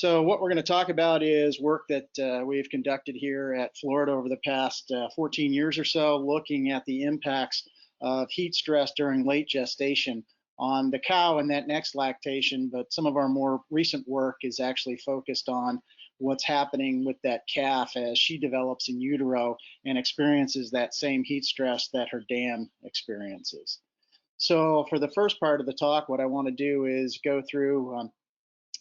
So what we're going to talk about is work that we've conducted here at Florida over the past 14 years or so, looking at the impacts of heat stress during late gestation on the cow and that next lactation. But some of our more recent work is actually focused on what's happening with that calf as she develops in utero and experiences that same heat stress that her dam experiences. So for the first part of the talk, what I want to do is go through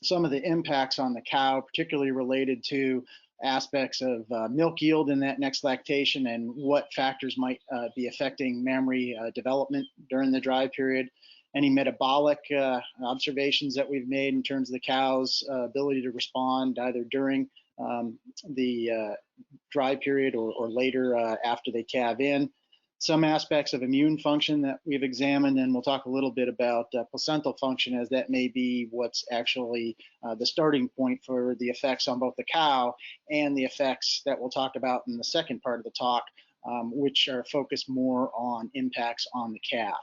some of the impacts on the cow, particularly related to aspects of milk yield in that next lactation and what factors might be affecting mammary development during the dry period, any metabolic observations that we've made in terms of the cow's ability to respond either during the dry period or later after they calve in. Some aspects of immune function that we've examined, and we'll talk a little bit about placental function, as that may be what's actually the starting point for the effects on both the cow and the effects that we'll talk about in the second part of the talk, which are focused more on impacts on the calf.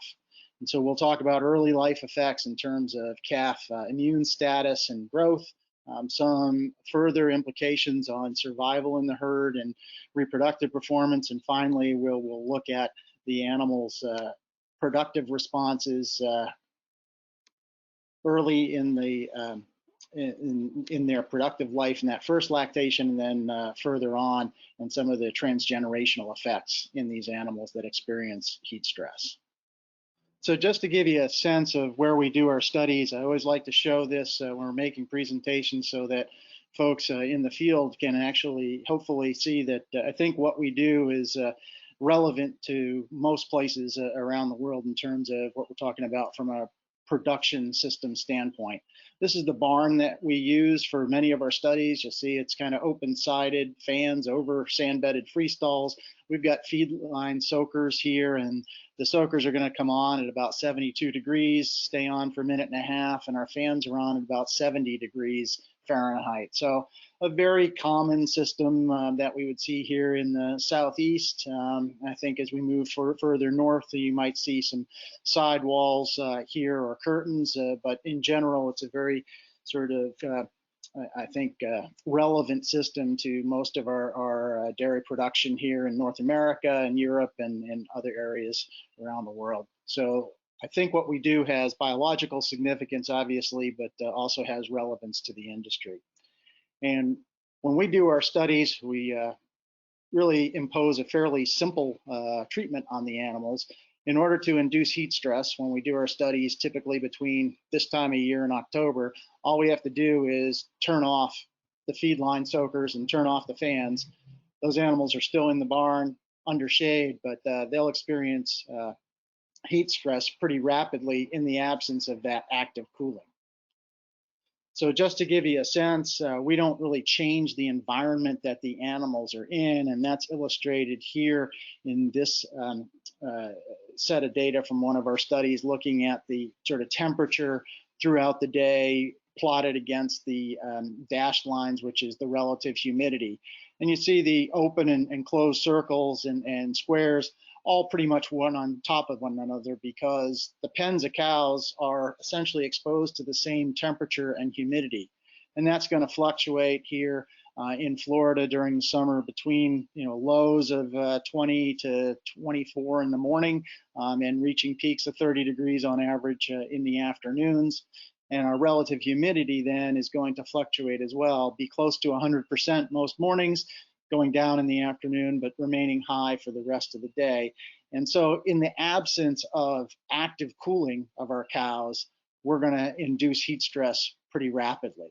And so we'll talk about early life effects in terms of calf immune status and growth, some further implications on survival in the herd and reproductive performance, and finally we'll look at the animal's productive responses early in the in their productive life in that first lactation, and then further on, and some of the transgenerational effects in these animals that experience heat stress. So just to give you a sense of where we do our studies, I always like to show this when we're making presentations so that folks in the field can actually hopefully see that I think what we do is relevant to most places around the world in terms of what we're talking about from a production system standpoint. This is the barn that we use for many of our studies. You'll see it's kind of open-sided, fans over sand-bedded freestalls. We've got feed line soakers here, and the soakers are going to come on at about 72 degrees, stay on for a minute and a half, and our fans are on at about 70 degrees Fahrenheit. So a very common system that we would see here in the southeast. I think as we move further north, you might see some side walls here or curtains, but in general, it's a very sort of I think relevant system to most of our dairy production here in North America and Europe and other areas around the world. So I think what we do has biological significance, obviously, but also has relevance to the industry. And when we do our studies, we really impose a fairly simple treatment on the animals. In order to induce heat stress, when we do our studies, typically between this time of year and October, all we have to do is turn off the feed line soakers and turn off the fans. Those animals are still in the barn under shade, but they'll experience heat stress pretty rapidly in the absence of that active cooling. So just to give you a sense, we don't really change the environment that the animals are in, and that's illustrated here in this set of data from one of our studies looking at the sort of temperature throughout the day plotted against the dashed lines, which is the relative humidity. And you see the open and closed circles and squares all pretty much one on top of one another because the pens of cows are essentially exposed to the same temperature and humidity. And that's going to fluctuate here in Florida during the summer between lows of 20 to 24 in the morning and reaching peaks of 30 degrees on average in the afternoons. And our relative humidity then is going to fluctuate as well, be close to 100% most mornings, going down in the afternoon, but remaining high for the rest of the day. And so in the absence of active cooling of our cows, we're going to induce heat stress pretty rapidly.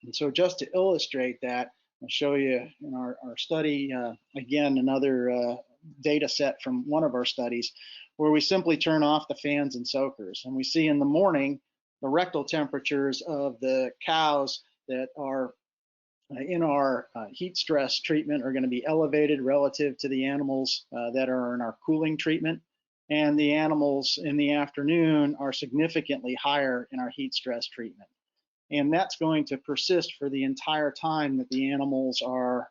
And so just to illustrate that, I'll show you in our study, again, another data set from one of our studies where we simply turn off the fans and soakers. And we see in the morning, the rectal temperatures of the cows that are in our heat stress treatment are going to be elevated relative to the animals that are in our cooling treatment. And the animals in the afternoon are significantly higher in our heat stress treatment. And that's going to persist for the entire time that the animals are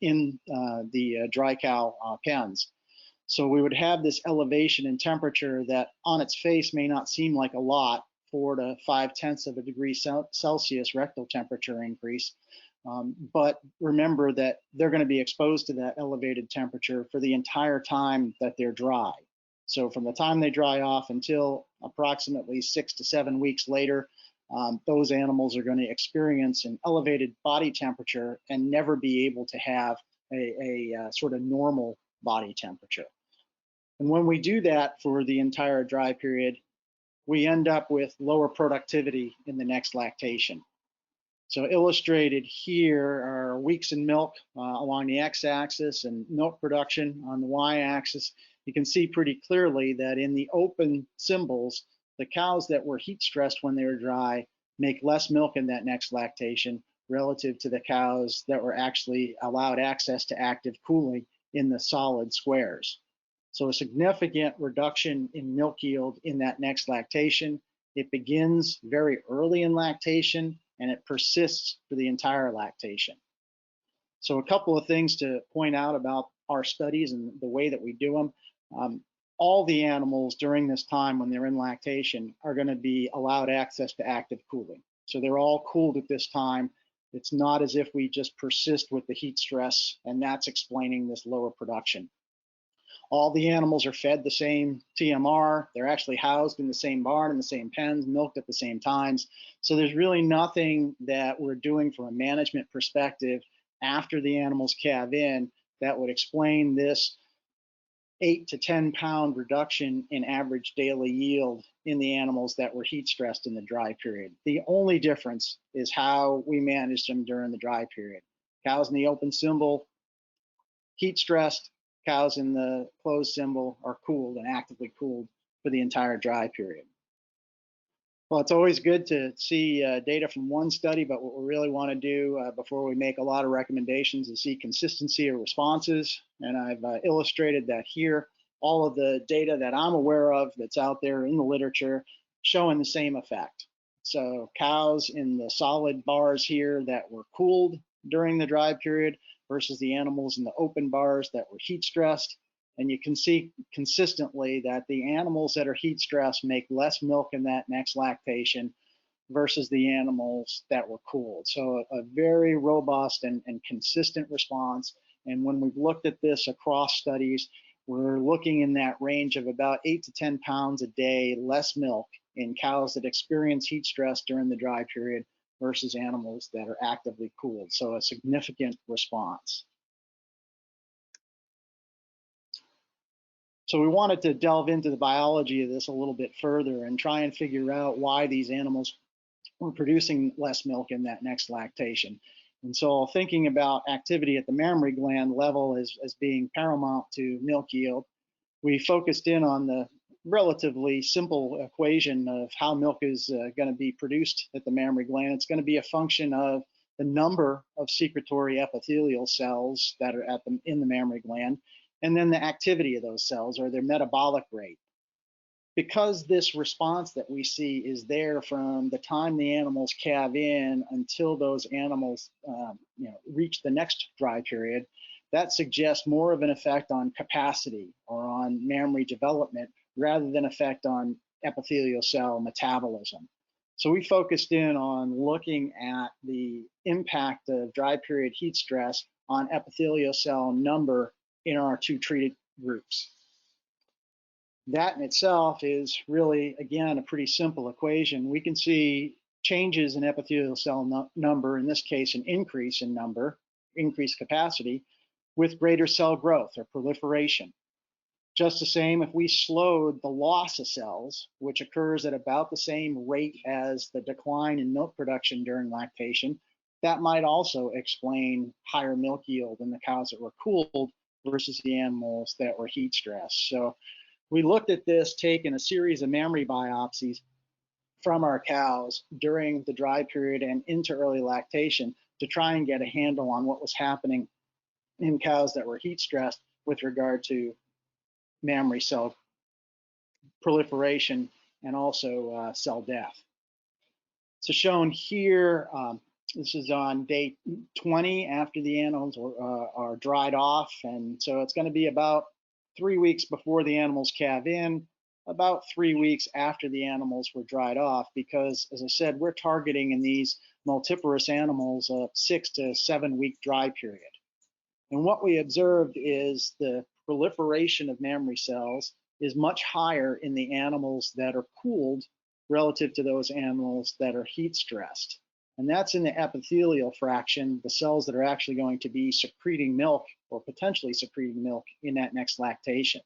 in the dry cow pens. So we would have this elevation in temperature that on its face may not seem like a lot, 4 to 5/10 of a degree Celsius rectal temperature increase. But remember that they're going to be exposed to that elevated temperature for the entire time that they're dry. So from the time they dry off until approximately 6 to 7 weeks later, those animals are going to experience an elevated body temperature and never be able to have a sort of normal body temperature. And when we do that for the entire dry period, we end up with lower productivity in the next lactation. So illustrated here are weeks in milk along the x-axis and milk production on the y-axis. You can see pretty clearly that in the open symbols, the cows that were heat stressed when they were dry make less milk in that next lactation relative to the cows that were actually allowed access to active cooling in the solid squares. So a significant reduction in milk yield in that next lactation. It begins very early in lactation and it persists for the entire lactation. So a couple of things to point out about our studies and the way that we do them. All the animals during this time when they're in lactation are going to be allowed access to active cooling. So they're all cooled at this time. It's not as if we just persist with the heat stress and that's explaining this lower production. All the animals are fed the same TMR. They're actually housed in the same barn, in the same pens, milked at the same times. So there's really nothing that we're doing from a management perspective after the animals calve in that would explain this 8 to 10 pound reduction in average daily yield in the animals that were heat stressed in the dry period. The only difference is how we managed them during the dry period. Cows in the open symbol, heat stressed. Cows in the closed symbol are cooled and actively cooled for the entire dry period. Well, it's always good to see data from one study, but what we really want to do before we make a lot of recommendations is see consistency of responses. And I've illustrated that here. All of the data that I'm aware of that's out there in the literature showing the same effect. So cows in the solid bars here that were cooled during the dry period versus the animals in the open bars that were heat stressed. And you can see consistently that the animals that are heat stressed make less milk in that next lactation versus the animals that were cooled. So a very robust and consistent response. And when we've looked at this across studies, we're looking in that range of about 8 to 10 pounds a day less milk in cows that experience heat stress during the dry period versus animals that are actively cooled. So a significant response. So we wanted to delve into the biology of this a little bit further and try and figure out why these animals were producing less milk in that next lactation. And so thinking about activity at the mammary gland level as being paramount to milk yield, we focused in on the relatively simple equation of how milk is going to be produced at the mammary gland. It's going to be a function of the number of secretory epithelial cells that are in the mammary gland, and then the activity of those cells or their metabolic rate. Because this response that we see is there from the time the animals calve in until those animals reach the next dry period, that suggests more of an effect on capacity or on mammary development rather than effect on epithelial cell metabolism. So we focused in on looking at the impact of dry period heat stress on epithelial cell number in our two treated groups. That in itself is really, again, a pretty simple equation. We can see changes in epithelial cell number, in this case, an increase in number, increased capacity, with greater cell growth or proliferation. Just the same if we slowed the loss of cells, which occurs at about the same rate as the decline in milk production during lactation, that might also explain higher milk yield in the cows that were cooled versus the animals that were heat stressed. So we looked at this, taking a series of mammary biopsies from our cows during the dry period and into early lactation to try and get a handle on what was happening in cows that were heat stressed with regard to mammary cell proliferation and also cell death. So shown here, this is on day 20 after the animals are dried off. And so it's going to be about 3 weeks before the animals calve in. about 3 weeks after the animals were dried off, because, as I said, we're targeting in these multiparous animals a 6 to 7 week dry period. And what we observed is the proliferation of mammary cells is much higher in the animals that are cooled relative to those animals that are heat stressed. And that's in the epithelial fraction, the cells that are actually going to be secreting milk or potentially secreting milk in that next lactation.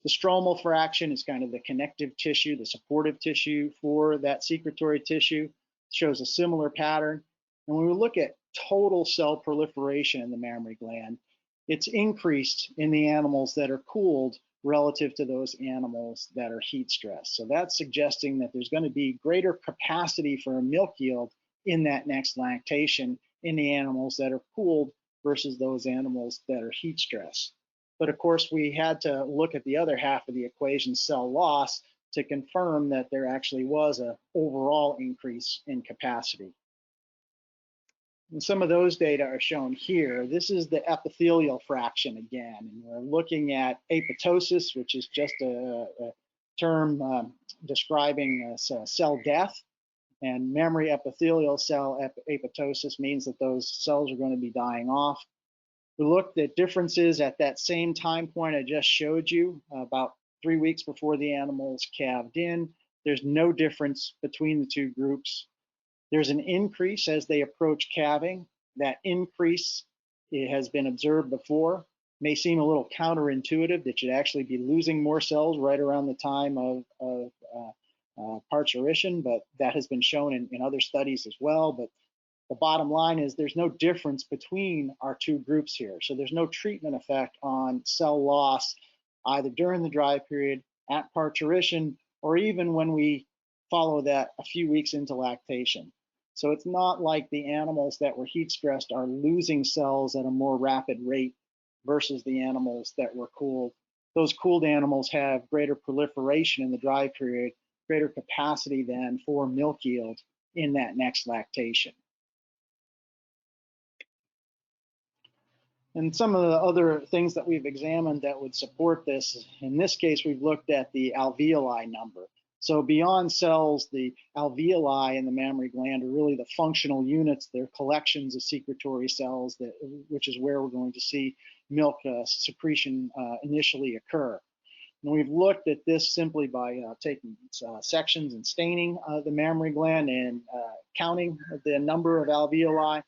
The stromal fraction is kind of the connective tissue, the supportive tissue for that secretory tissue, shows a similar pattern. And when we look at total cell proliferation in the mammary gland, it's increased in the animals that are cooled relative to those animals that are heat stressed. So that's suggesting that there's going to be greater capacity for a milk yield in that next lactation in the animals that are cooled versus those animals that are heat stressed. But of course, we had to look at the other half of the equation, cell loss, to confirm that there actually was an overall increase in capacity. And some of those data are shown here. This is the epithelial fraction again, and we're looking at apoptosis, which is just a term describing cell death. And mammary epithelial cell apoptosis means that those cells are going to be dying off. We looked at differences at that same time point I just showed you, about 3 weeks before the animals calved in. There's no difference between the two groups. There's an increase as they approach calving. That increase, it has been observed before. May seem a little counterintuitive that you'd actually be losing more cells right around the time of parturition, but that has been shown in other studies as well. But the bottom line is there's no difference between our two groups here. So there's no treatment effect on cell loss either during the dry period, at parturition, or even when we follow that a few weeks into lactation. So it's not like the animals that were heat stressed are losing cells at a more rapid rate versus the animals that were cooled. Those cooled animals have greater proliferation in the dry period, greater capacity then for milk yield in that next lactation. And some of the other things that we've examined that would support this, in this case, we've looked at the alveoli number. So beyond cells, the alveoli in the mammary gland are really the functional units. They're collections of secretory cells, which is where we're going to see milk secretion initially occur. And we've looked at this simply by taking sections and staining the mammary gland and counting the number of alveoli.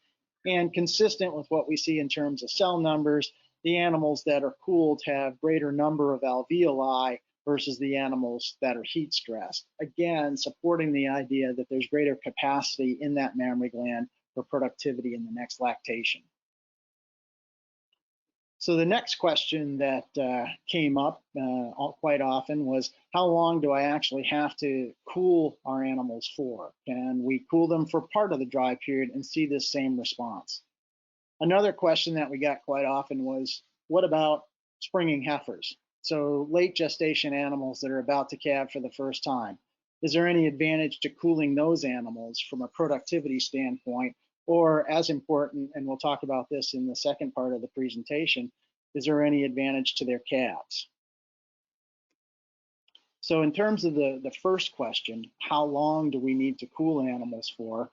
And consistent with what we see in terms of cell numbers, the animals that are cooled have greater number of alveoli versus the animals that are heat stressed. Again, supporting the idea that there's greater capacity in that mammary gland for productivity in the next lactation. So the next question that came up quite often was, how long do I actually have to cool our animals for? And we cool them for part of the dry period and see this same response. Another question that we got quite often was, what about springing heifers? So late gestation animals that are about to calve for the first time. Is there any advantage to cooling those animals from a productivity standpoint? Or, as important, and we'll talk about this in the second part of the presentation, is there any advantage to their calves? So in terms of the first question, how long do we need to cool animals for?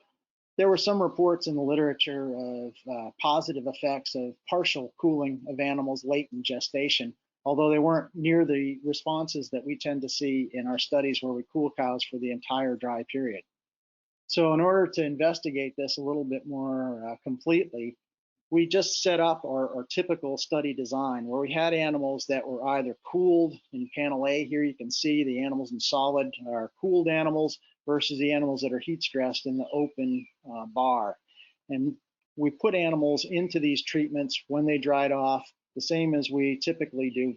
There were some reports in the literature of positive effects of partial cooling of animals late in gestation, although they weren't near the responses that we tend to see in our studies where we cool cows for the entire dry period. So in order to investigate this a little bit more completely, we just set up our typical study design where we had animals that were either cooled in panel A. Here you can see the animals in solid are cooled animals versus the animals that are heat stressed in the open bar. And we put animals into these treatments when they dried off, the same as we typically do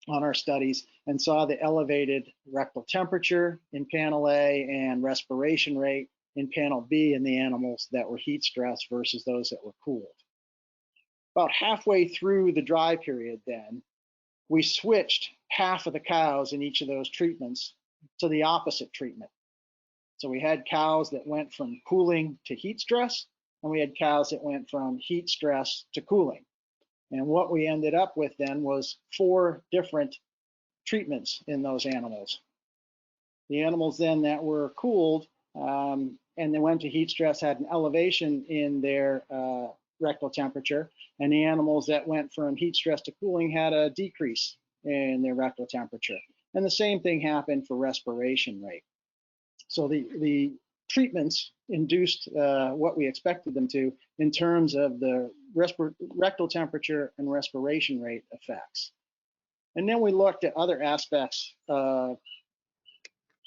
on our studies, and saw the elevated rectal temperature in panel A and respiration rate in panel B in the animals that were heat stressed versus those that were cooled. About halfway through the dry period then, we switched half of the cows in each of those treatments to the opposite treatment. So we had cows that went from cooling to heat stress, and we had cows that went from heat stress to cooling. And what we ended up with then was 4 different treatments in those animals. The animals then that were cooled and they went to heat stress had an elevation in their rectal temperature, and the animals that went from heat stress to cooling had a decrease in their rectal temperature. And the same thing happened for respiration rate. So the treatments induced what we expected them to in terms of the rectal temperature and respiration rate effects. And then we looked at other aspects of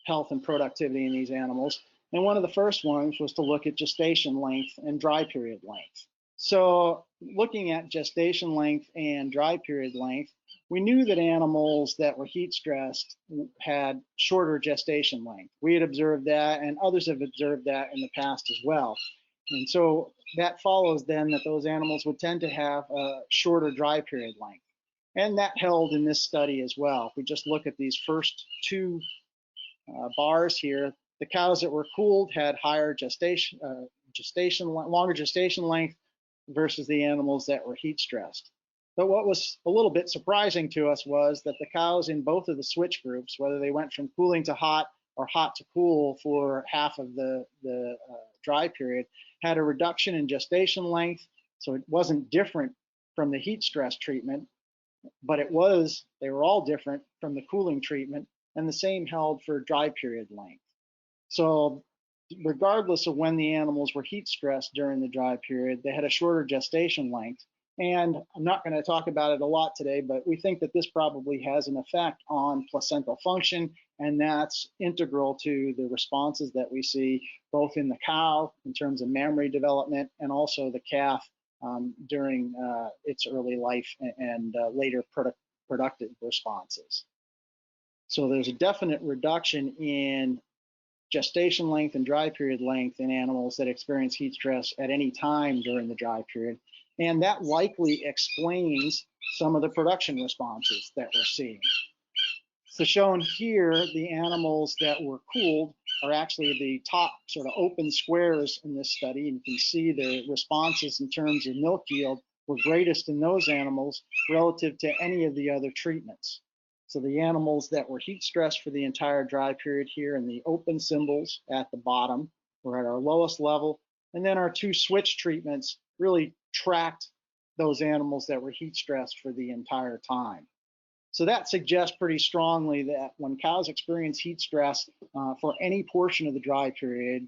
health and productivity in these animals. And one of the first ones was to look at gestation length and dry period length. So looking at gestation length and dry period length, we knew that animals that were heat stressed had shorter gestation length. We had observed that, and others have observed that in the past as well. And so that follows then that those animals would tend to have a shorter dry period length. And that held in this study as well. If we just look at these first two bars here, the cows that were cooled had higher longer gestation length versus the animals that were heat stressed. But what was a little bit surprising to us was that the cows in both of the switch groups, whether they went from cooling to hot or hot to cool for half of the dry period, had a reduction in gestation length. So it wasn't different from the heat stress treatment, but they were all different from the cooling treatment, and the same held for dry period length. So regardless of when the animals were heat stressed during the dry period, they had a shorter gestation length. And I'm not going to talk about it a lot today, but we think that this probably has an effect on placental function, and that's integral to the responses that we see both in the cow in terms of mammary development and also the calf during its early life and later productive responses. So there's a definite reduction in gestation length and dry period length in animals that experience heat stress at any time during the dry period. And that likely explains some of the production responses that we're seeing. So shown here, the animals that were cooled are actually the top sort of open squares in this study. And you can see the responses in terms of milk yield were greatest in those animals relative to any of the other treatments. So the animals that were heat stressed for the entire dry period here in the open symbols at the bottom were at our lowest level. And then our two switch treatments really tracked those animals that were heat stressed for the entire time. So that suggests pretty strongly that when cows experience heat stress for any portion of the dry period,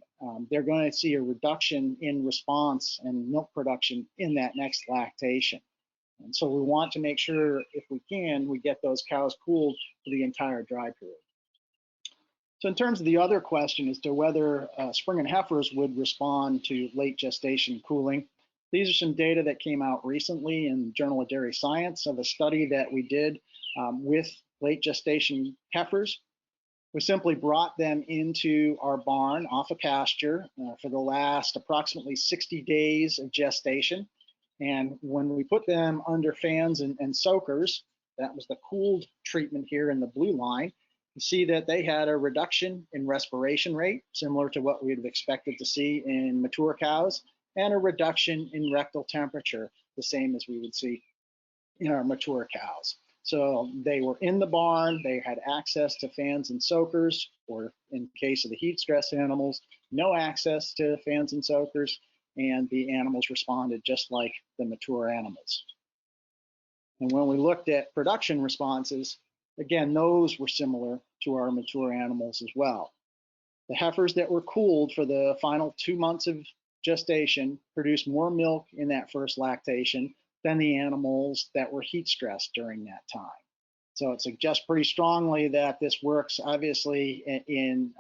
they're going to see a reduction in response and milk production in that next lactation. And so we want to make sure, if we can, we get those cows cooled for the entire dry period. So in terms of the other question as to whether spring and heifers would respond to late gestation cooling, these are some data that came out recently in Journal of Dairy Science of a study that we did with late gestation heifers. We simply brought them into our barn off a pasture for the last approximately 60 days of gestation. And when we put them under fans and soakers, that was the cooled treatment here in the blue line, you see that they had a reduction in respiration rate, similar to what we'd have expected to see in mature cows, and a reduction in rectal temperature, the same as we would see in our mature cows. So they were in the barn, they had access to fans and soakers, or in case of the heat stress animals, no access to fans and soakers, and the animals responded just like the mature animals. And when we looked at production responses, again, those were similar to our mature animals as well. The heifers that were cooled for the final 2 months of gestation produced more milk in that first lactation than the animals that were heat stressed during that time. So it suggests pretty strongly that this works obviously in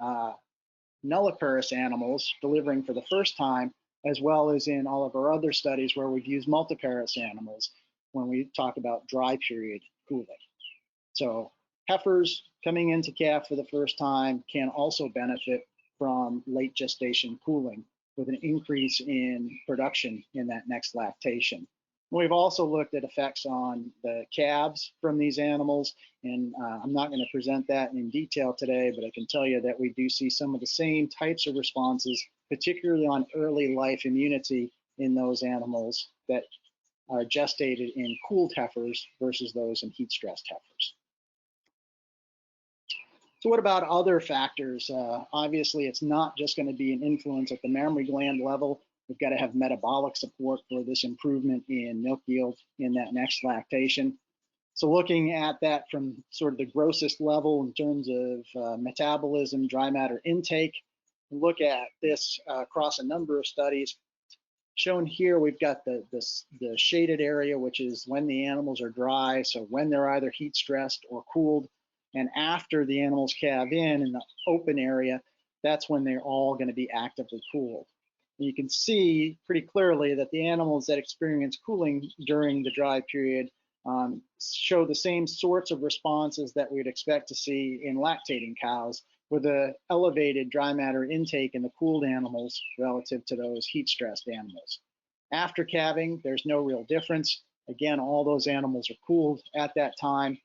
nulliparous animals delivering for the first time, as well as in all of our other studies where we've used multiparous animals when we talk about dry period cooling. So heifers coming into calf for the first time can also benefit from late gestation cooling with an increase in production in that next lactation. We've also looked at effects on the calves from these animals, and I'm not going to present that in detail today, but I can tell you that we do see some of the same types of responses, particularly on early life immunity in those animals that are gestated in cooled heifers versus those in heat stressed heifers. So what about other factors? Obviously, it's not just going to be an influence at the mammary gland level. We've got to have metabolic support for this improvement in milk yield in that next lactation. So looking at that from sort of the grossest level in terms of metabolism, dry matter intake, look at this across a number of studies. Shown here, we've got the shaded area, which is when the animals are dry, so when they're either heat stressed or cooled. And after the animals calve in the open area, that's when they're all going to be actively cooled. And you can see pretty clearly that the animals that experience cooling during the dry period show the same sorts of responses that we'd expect to see in lactating cows, with an elevated dry matter intake in the cooled animals relative to those heat-stressed animals. After calving, there's no real difference. Again, all those animals are cooled at that time.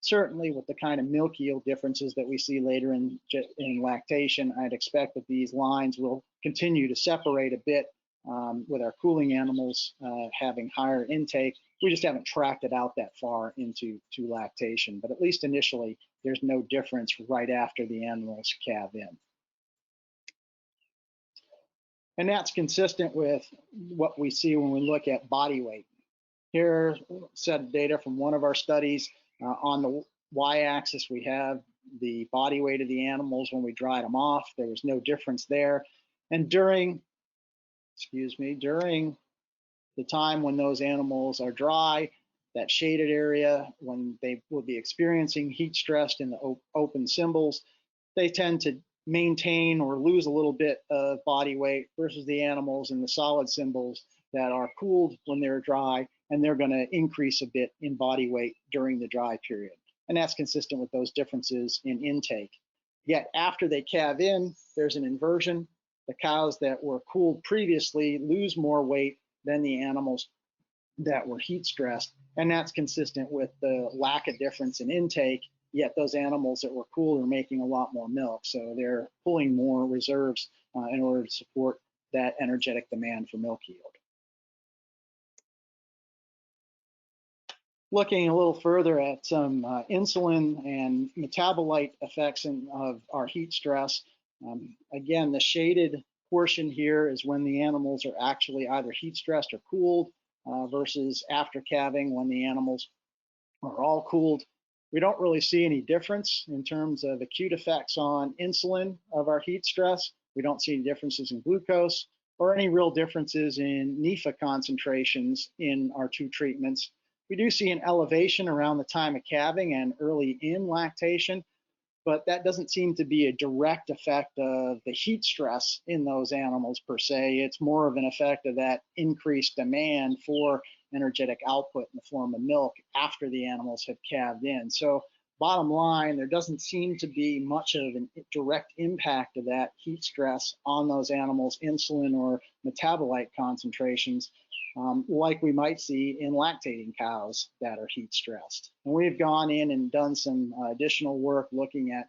Certainly with the kind of milk yield differences that we see later in lactation, I'd expect that these lines will continue to separate a bit with our cooling animals having higher intake. We just haven't tracked it out that far into lactation, but at least initially, there's no difference right after the animals calve in. And that's consistent with what we see when we look at body weight. Here, set of data from one of our studies. On the y-axis, we have the body weight of the animals when we dried them off. There was no difference there. And during the time when those animals are dry, that shaded area, when they will be experiencing heat stress in the open symbols, they tend to maintain or lose a little bit of body weight versus the animals in the solid symbols that are cooled when they're dry, and they're going to increase a bit in body weight during the dry period. And that's consistent with those differences in intake. Yet after they calve in, there's an inversion. The cows that were cooled previously lose more weight than the animals that were heat stressed, and that's consistent with the lack of difference in intake, yet those animals that were cooled are making a lot more milk, so they're pulling more reserves in order to support that energetic demand for milk yield. Looking a little further at some insulin and metabolite effects of our heat stress, again, the shaded portion here is when the animals are actually either heat stressed or cooled versus after calving when the animals are all cooled. We don't really see any difference in terms of acute effects on insulin of our heat stress. We don't see any differences in glucose or any real differences in NEFA concentrations in our two treatments. We do see an elevation around the time of calving and early in lactation, but that doesn't seem to be a direct effect of the heat stress in those animals per se. It's more of an effect of that increased demand for energetic output in the form of milk after the animals have calved in. So bottom line, there doesn't seem to be much of a direct impact of that heat stress on those animals' insulin or metabolite concentrations, like we might see in lactating cows that are heat stressed. And we've gone in and done some additional work looking at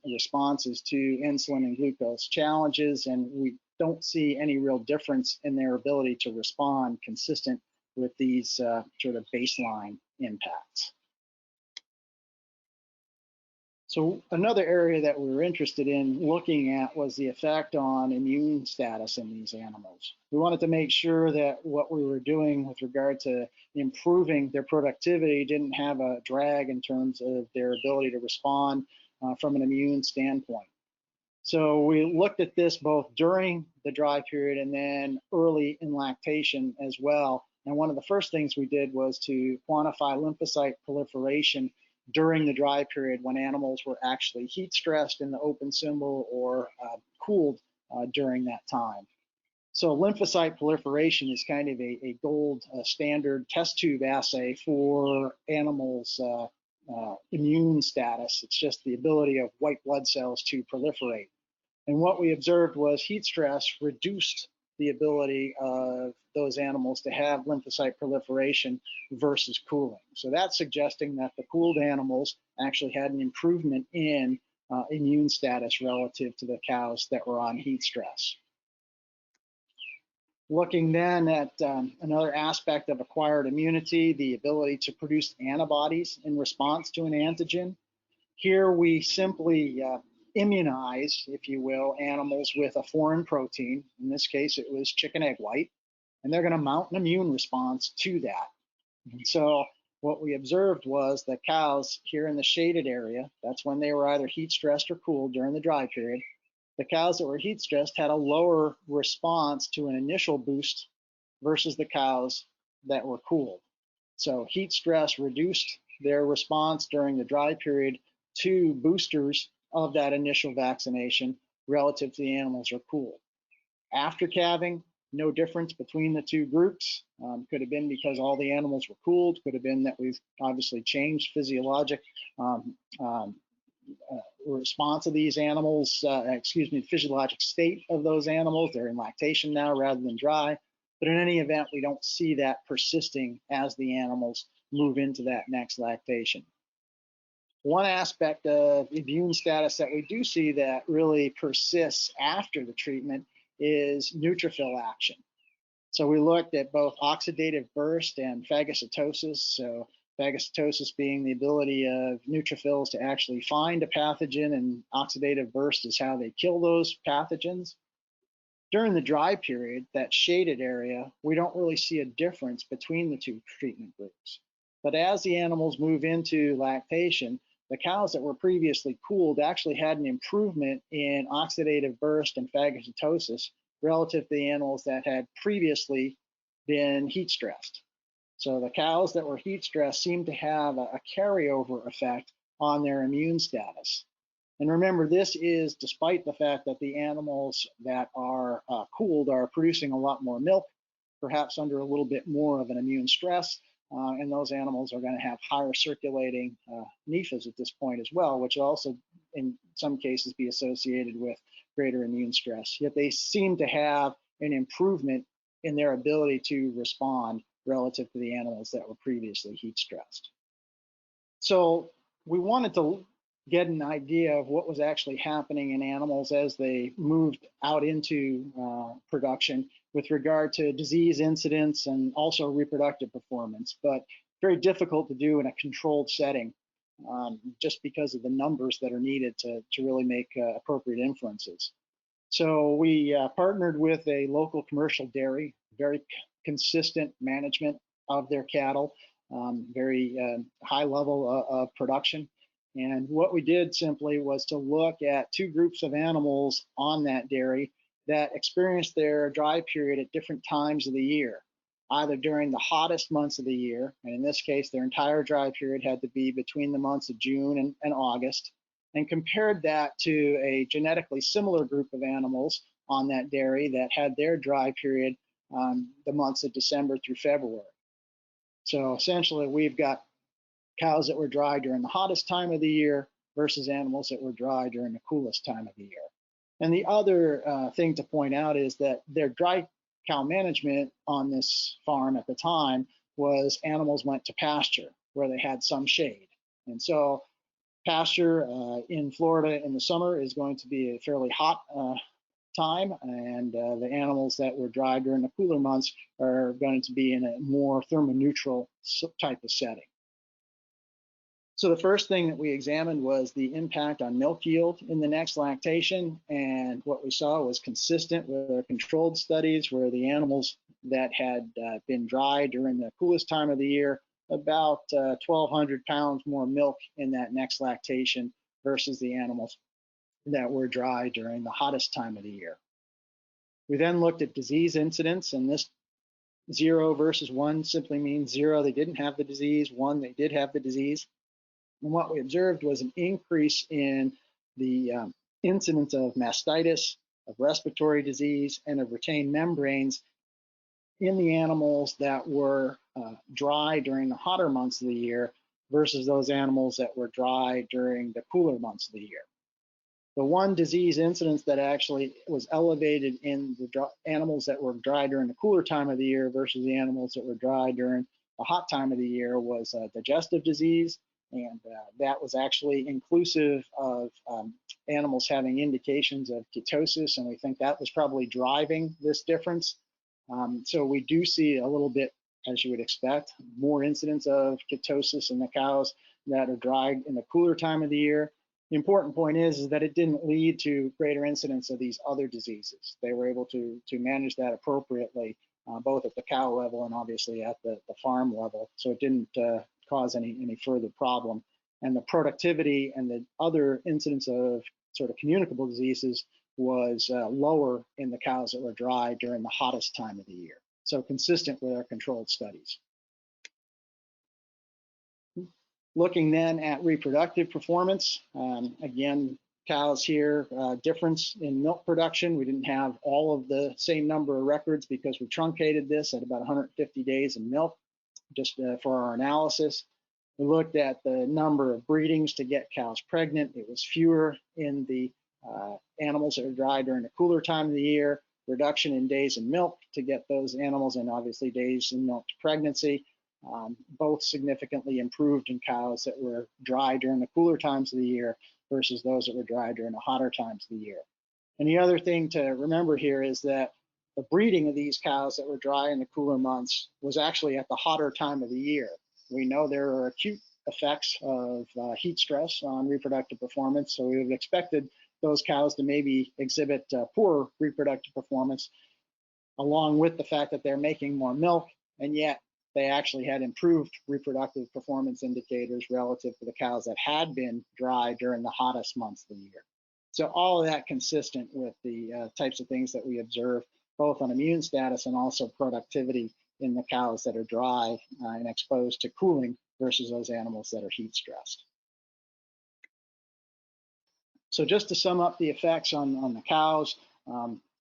responses to insulin and glucose challenges, and we don't see any real difference in their ability to respond consistent with these sort of baseline impacts. So another area that we were interested in looking at was the effect on immune status in these animals. We wanted to make sure that what we were doing with regard to improving their productivity didn't have a drag in terms of their ability to respond from an immune standpoint. So we looked at this both during the dry period and then early in lactation as well. And one of the first things we did was to quantify lymphocyte proliferation during the dry period when animals were actually heat stressed in the open symbol or cooled during that time. So lymphocyte proliferation is kind of a gold standard test tube assay for animals' immune status. It's just the ability of white blood cells to proliferate. And what we observed was heat stress reduced the ability of those animals to have lymphocyte proliferation versus cooling. So that's suggesting that the cooled animals actually had an improvement in immune status relative to the cows that were on heat stress. Looking then at another aspect of acquired immunity, the ability to produce antibodies in response to an antigen. Here we simply immunize, if you will, animals with a foreign protein. In this case, it was chicken egg white, and they're going to mount an immune response to that. And so what we observed was that cows here in the shaded area, that's when they were either heat stressed or cooled during the dry period. The cows that were heat stressed had a lower response to an initial boost versus the cows that were cooled. So heat stress reduced their response during the dry period to boosters of that initial vaccination relative to the animals who are cooled. After calving, no difference between the two groups. Could have been because all the animals were cooled. Could have been that we've obviously changed physiologic response of these animals, physiologic state of those animals. They're in lactation now rather than dry. But in any event, we don't see that persisting as the animals move into that next lactation. One aspect of immune status that we do see that really persists after the treatment is neutrophil action. So we looked at both oxidative burst and phagocytosis. So phagocytosis being the ability of neutrophils to actually find a pathogen, and oxidative burst is how they kill those pathogens. During the dry period, that shaded area, we don't really see a difference between the two treatment groups. But as the animals move into lactation, the cows that were previously cooled actually had an improvement in oxidative burst and phagocytosis relative to the animals that had previously been heat stressed. So the cows that were heat stressed seemed to have a carryover effect on their immune status. And remember, this is despite the fact that the animals that are cooled are producing a lot more milk, perhaps under a little bit more of an immune stress. And those animals are going to have higher circulating NEFAs at this point as well, which also in some cases be associated with greater immune stress. Yet they seem to have an improvement in their ability to respond relative to the animals that were previously heat stressed. So we wanted to get an idea of what was actually happening in animals as they moved out into production with regard to disease incidence and also reproductive performance, but very difficult to do in a controlled setting just because of the numbers that are needed to really make appropriate inferences. So we partnered with a local commercial dairy, very consistent management of their cattle, very high level of production. And what we did simply was to look at two groups of animals on that dairy that experienced their dry period at different times of the year, either during the hottest months of the year, and in this case, their entire dry period had to be between the months of June and August, and compared that to a genetically similar group of animals on that dairy that had their dry period the months of December through February. So essentially, we've got cows that were dry during the hottest time of the year versus animals that were dry during the coolest time of the year. And the other thing to point out is that their dry cow management on this farm at the time was animals went to pasture where they had some shade. And so pasture in Florida in the summer is going to be a fairly hot time, and the animals that were dry during the cooler months are going to be in a more thermoneutral type of setting. So the first thing that we examined was the impact on milk yield in the next lactation, and what we saw was consistent with our controlled studies where the animals that had been dry during the coolest time of the year, about 1,200 pounds more milk in that next lactation versus the animals that were dry during the hottest time of the year. We then looked at disease incidence, and this 0 versus 1 simply means 0, they didn't have the disease, 1, they did have the disease. And what we observed was an increase in the incidence of mastitis, of respiratory disease, and of retained membranes in the animals that were dry during the hotter months of the year versus those animals that were dry during the cooler months of the year. The one disease incidence that actually was elevated in the animals that were dry during the cooler time of the year versus the animals that were dry during the hot time of the year was digestive disease. And that was actually inclusive of animals having indications of ketosis, and we think that was probably driving this difference. So we do see a little bit, as you would expect, more incidence of ketosis in the cows that are dried in the cooler time of the year. The important point is that it didn't lead to greater incidence of these other diseases. They were able to manage that appropriately, both at the cow level and obviously at the farm level. So it didn't cause any further problem. And the productivity and the other incidence of sort of communicable diseases was lower in the cows that were dry during the hottest time of the year. So consistent with our controlled studies. Looking then at reproductive performance, again, cows here, difference in milk production. We didn't have all of the same number of records because we truncated this at about 150 days in milk, just for our analysis. We looked at the number of breedings to get cows pregnant. It was fewer in the animals that are dry during the cooler time of the year, reduction in days in milk to get those animals, and obviously days in milk to pregnancy. Both significantly improved in cows that were dry during the cooler times of the year versus those that were dry during the hotter times of the year. And the other thing to remember here is that the breeding of these cows that were dry in the cooler months was actually at the hotter time of the year. We know there are acute effects of heat stress on reproductive performance, so we would have expected those cows to maybe exhibit poor reproductive performance, along with the fact that they're making more milk, and yet they actually had improved reproductive performance indicators relative to the cows that had been dry during the hottest months of the year. So all of that consistent with the types of things that we observe, both on immune status and also productivity in the cows that are dry and exposed to cooling versus those animals that are heat stressed. So just to sum up the effects on the cows,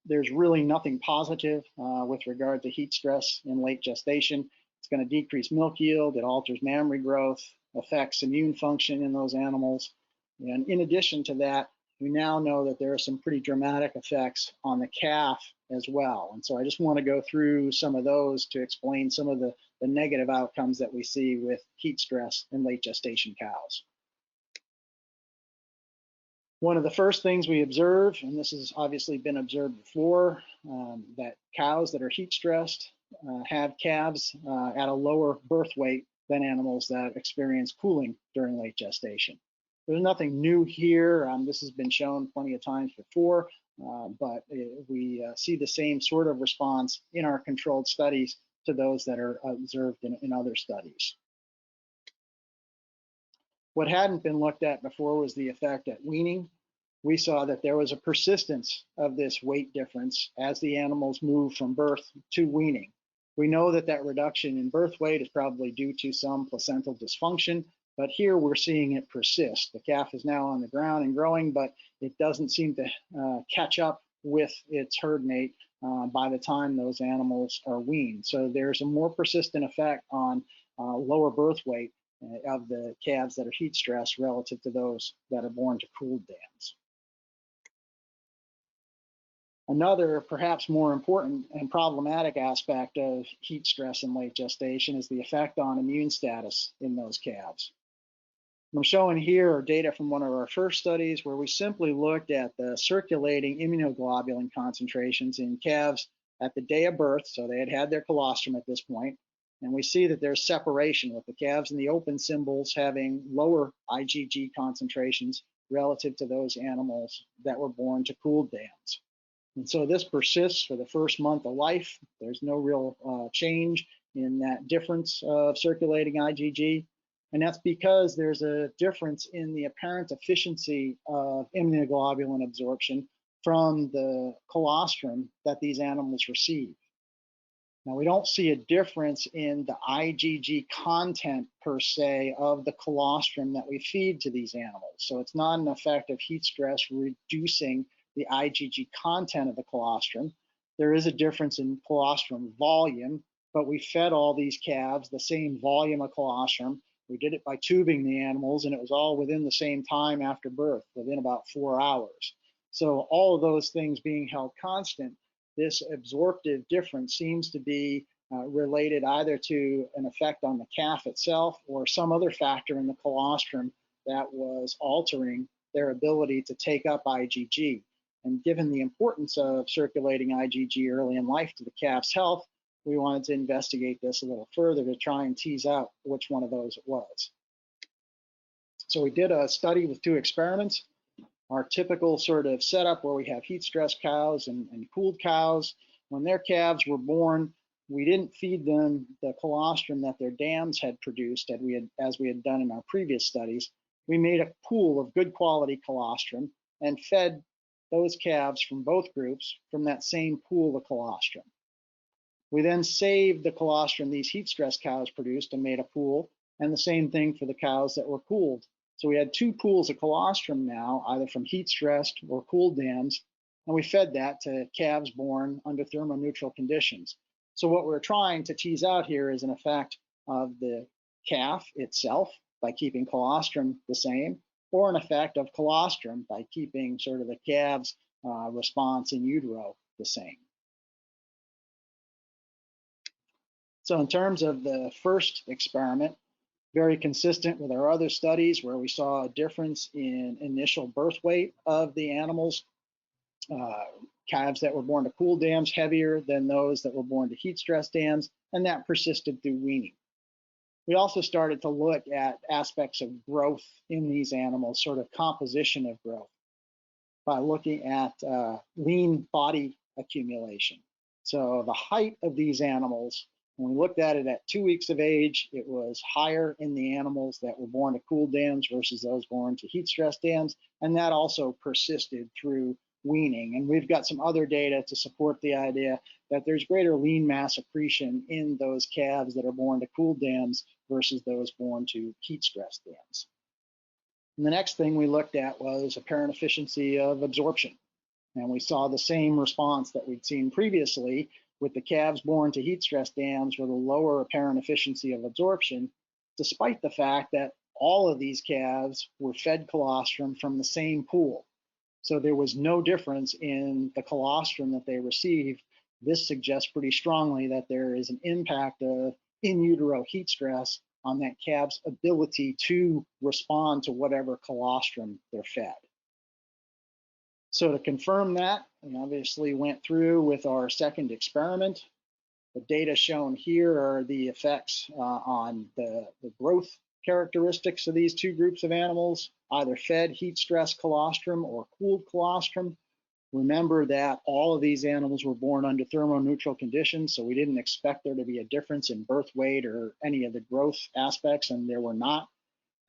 there's really nothing positive with regard to heat stress in late gestation. It's going to decrease milk yield, it alters mammary growth, affects immune function in those animals. And in addition to that, we now know that there are some pretty dramatic effects on the calf as well. And so I just want to go through some of those to explain some of the negative outcomes that we see with heat stress in late gestation cows. One of the first things we observe, and this has obviously been observed before, that cows that are heat stressed have calves at a lower birth weight than animals that experience cooling during late gestation. There's nothing new here. This has been shown plenty of times before, but we see the same sort of response in our controlled studies to those that are observed in other studies. What hadn't been looked at before was the effect at weaning. We saw that there was a persistence of this weight difference as the animals move from birth to weaning. We know that that reduction in birth weight is probably due to some placental dysfunction, but here we're seeing it persist. The calf is now on the ground and growing, but it doesn't seem to catch up with its herd mate by the time those animals are weaned. So there's a more persistent effect on lower birth weight of the calves that are heat stressed relative to those that are born to cooled dams. Another perhaps more important and problematic aspect of heat stress in late gestation is the effect on immune status in those calves. I'm showing here data from one of our first studies where we simply looked at the circulating immunoglobulin concentrations in calves at the day of birth, so they had had their colostrum at this point, and we see that there's separation with the calves in the open symbols having lower IgG concentrations relative to those animals that were born to cooled dams. And so this persists for the first month of life. There's no real change in that difference of circulating IgG. And that's because there's a difference in the apparent efficiency of immunoglobulin absorption from the colostrum that these animals receive. Now, we don't see a difference in the IgG content per se of the colostrum that we feed to these animals. So it's not an effect of heat stress reducing the IgG content of the colostrum. There is a difference in colostrum volume, but we fed all these calves the same volume of colostrum. We did it by tubing the animals, and it was all within the same time after birth, within about 4 hours. So all of those things being held constant, this absorptive difference seems to be related either to an effect on the calf itself or some other factor in the colostrum that was altering their ability to take up IgG. And given the importance of circulating IgG early in life to the calf's health, we wanted to investigate this a little further to try and tease out which one of those it was. So we did a study with 2 experiments. Our typical sort of setup where we have heat stress cows and cooled cows. When their calves were born, we didn't feed them the colostrum that their dams had produced as we had done in our previous studies. We made a pool of good quality colostrum and fed those calves from both groups from that same pool of colostrum. We then saved the colostrum these heat stress cows produced and made a pool, and the same thing for the cows that were cooled. So we had 2 pools of colostrum now, either from heat stressed or cooled dams, and we fed that to calves born under thermoneutral conditions. So what we're trying to tease out here is an effect of the calf itself by keeping colostrum the same, or an effect of colostrum by keeping sort of the calf's response in utero the same. So in terms of the first experiment, very consistent with our other studies where we saw a difference in initial birth weight of the animals. Calves that were born to cool dams heavier than those that were born to heat stress dams, and that persisted through weaning. We also started to look at aspects of growth in these animals, sort of composition of growth, by looking at lean body accumulation. So the height of these animals, when we looked at it at 2 weeks of age, it was higher in the animals that were born to cool dams versus those born to heat stress dams, and that also persisted through weaning. And we've got some other data to support the idea that there's greater lean mass accretion in those calves that are born to cool dams versus those born to heat stress dams. And the next thing we looked at was apparent efficiency of absorption. And we saw the same response that we'd seen previously with the calves born to heat stress dams with a lower apparent efficiency of absorption, despite the fact that all of these calves were fed colostrum from the same pool. So there was no difference in the colostrum that they received. This suggests pretty strongly that there is an impact of in utero heat stress on that calf's ability to respond to whatever colostrum they're fed. So to confirm that, we obviously went through with our second experiment. The data shown here are the effects on the growth characteristics of these 2 groups of animals, either fed heat stress colostrum or cooled colostrum. Remember that all of these animals were born under thermoneutral conditions, so we didn't expect there to be a difference in birth weight or any of the growth aspects, and there were not.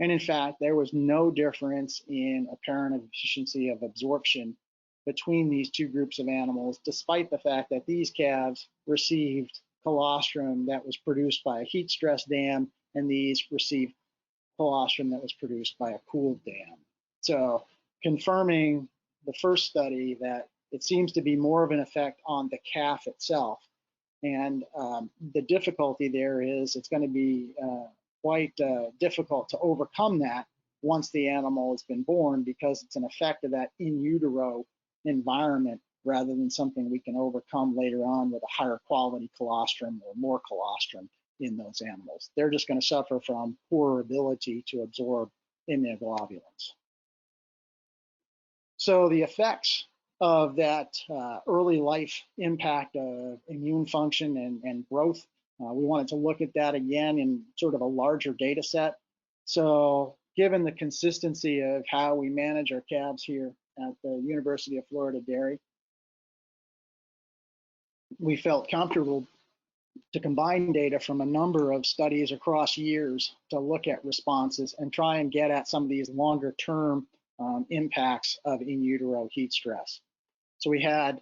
And in fact, there was no difference in apparent efficiency of absorption between these 2 groups of animals, despite the fact that these calves received colostrum that was produced by a heat stress dam, and these received colostrum that was produced by a cooled dam. So confirming the first study that it seems to be more of an effect on the calf itself. And the difficulty there is it's going to be quite difficult to overcome that once the animal has been born, because it's an effect of that in utero environment rather than something we can overcome later on with a higher quality colostrum or more colostrum in those animals. They're just going to suffer from poor ability to absorb immunoglobulins. So the effects of that early life impact of immune function and growth, we wanted to look at that again in sort of a larger data set. So given the consistency of how we manage our calves here at the University of Florida Dairy, we felt comfortable to combine data from a number of studies across years to look at responses and try and get at some of these longer term impacts of in utero heat stress. So we had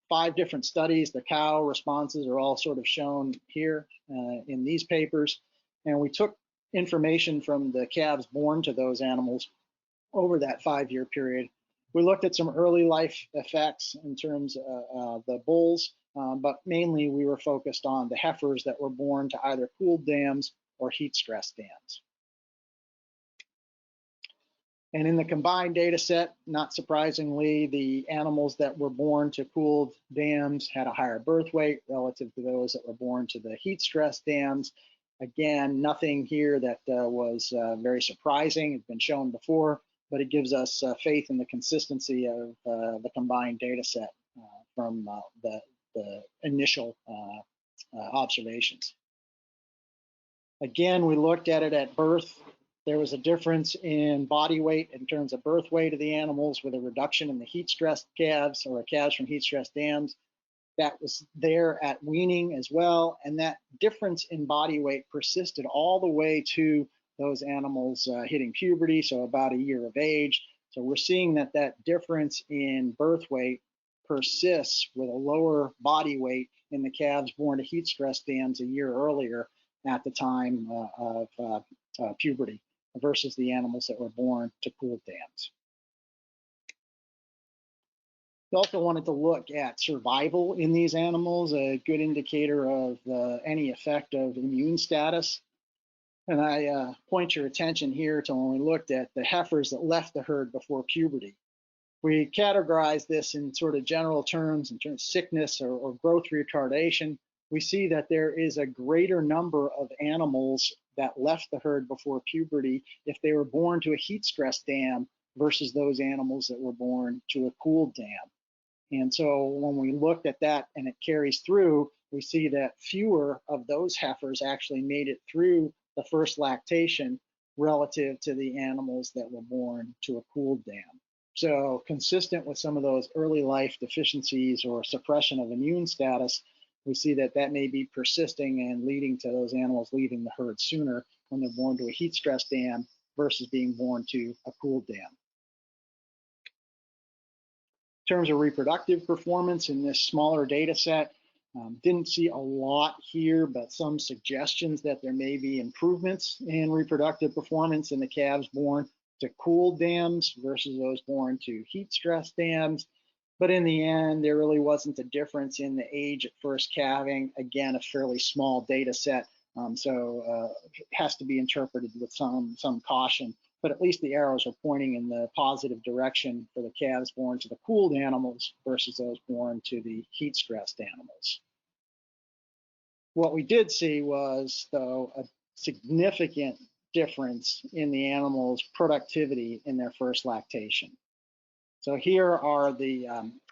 5 different studies. The cow responses are all sort of shown here in these papers. And we took information from the calves born to those animals over that 5-year period. We looked at some early life effects in terms of the bulls, but mainly we were focused on the heifers that were born to either cooled dams or heat stress dams. And in the combined data set, not surprisingly, the animals that were born to cooled dams had a higher birth weight relative to those that were born to the heat stress dams. Again, nothing here that was very surprising. It's been shown before, but it gives us faith in the consistency of the combined data set from the initial observations. Again, we looked at it at birth. There was a difference in body weight in terms of birth weight of the animals with a reduction in the heat-stressed calves or calves from heat-stressed dams. That was there at weaning as well, and that difference in body weight persisted all the way to those animals hitting puberty, so about a year of age. So we're seeing that that difference in birth weight persists with a lower body weight in the calves born to heat-stressed dams a year earlier at the time of puberty versus the animals that were born to cooled dams. We also wanted to look at survival in these animals, a good indicator of any effect of immune status. And I point your attention here to when we looked at the heifers that left the herd before puberty. We categorize this in sort of general terms, in terms of sickness or growth retardation. We see that there is a greater number of animals that left the herd before puberty if they were born to a heat-stressed dam versus those animals that were born to a cooled dam. And so when we looked at that and it carries through, we see that fewer of those heifers actually made it through the first lactation relative to the animals that were born to a cooled dam. So consistent with some of those early life deficiencies or suppression of immune status, we see that that may be persisting and leading to those animals leaving the herd sooner when they're born to a heat-stressed dam versus being born to a cooled dam. In terms of reproductive performance in this smaller data set, didn't see a lot here, but some suggestions that there may be improvements in reproductive performance in the calves born to cooled dams versus those born to heat-stressed dams. But in the end, there really wasn't a difference in the age at first calving. Again, a fairly small data set, so it has to be interpreted with some caution. But at least the arrows are pointing in the positive direction for the calves born to the cooled animals versus those born to the heat-stressed animals. What we did see was, though, a significant difference in the animals' productivity in their first lactation. So here are the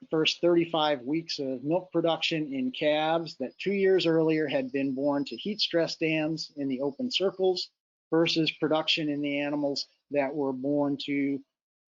first 35 weeks of milk production in calves that 2 years earlier had been born to heat-stressed dams in the open circles versus production in the animals that were born to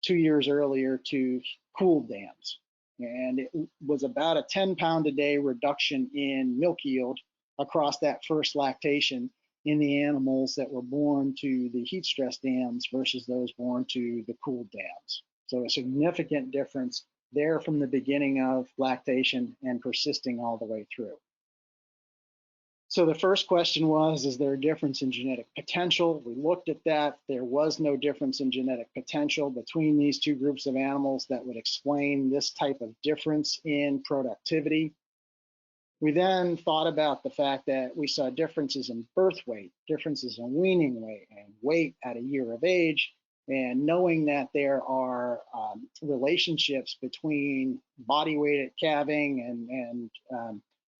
2 years earlier to cooled dams. And it was about a 10-pound-a-day reduction in milk yield across that first lactation in the animals that were born to the heat-stressed dams versus those born to the cooled dams. So a significant difference there from the beginning of lactation and persisting all the way through. So the first question was, is there a difference in genetic potential? We looked at that. There was no difference in genetic potential between these two groups of animals that would explain this type of difference in productivity. We then thought about the fact that we saw differences in birth weight, differences in weaning weight, and weight at a year of age. And knowing that there are relationships between body weight at calving and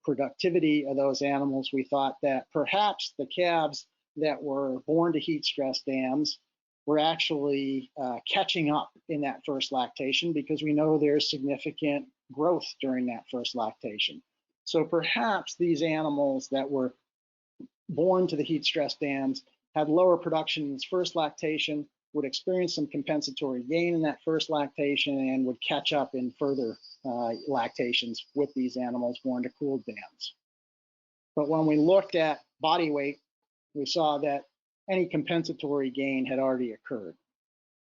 productivity of those animals, we thought that perhaps the calves that were born to heat-stressed dams were actually catching up in that first lactation because we know there's significant growth during that first lactation. So perhaps these animals that were born to the heat-stressed dams had lower production in this first lactation, would experience some compensatory gain in that first lactation, and would catch up in further lactations with these animals born to cooled dams. But when we looked at body weight, we saw that any compensatory gain had already occurred.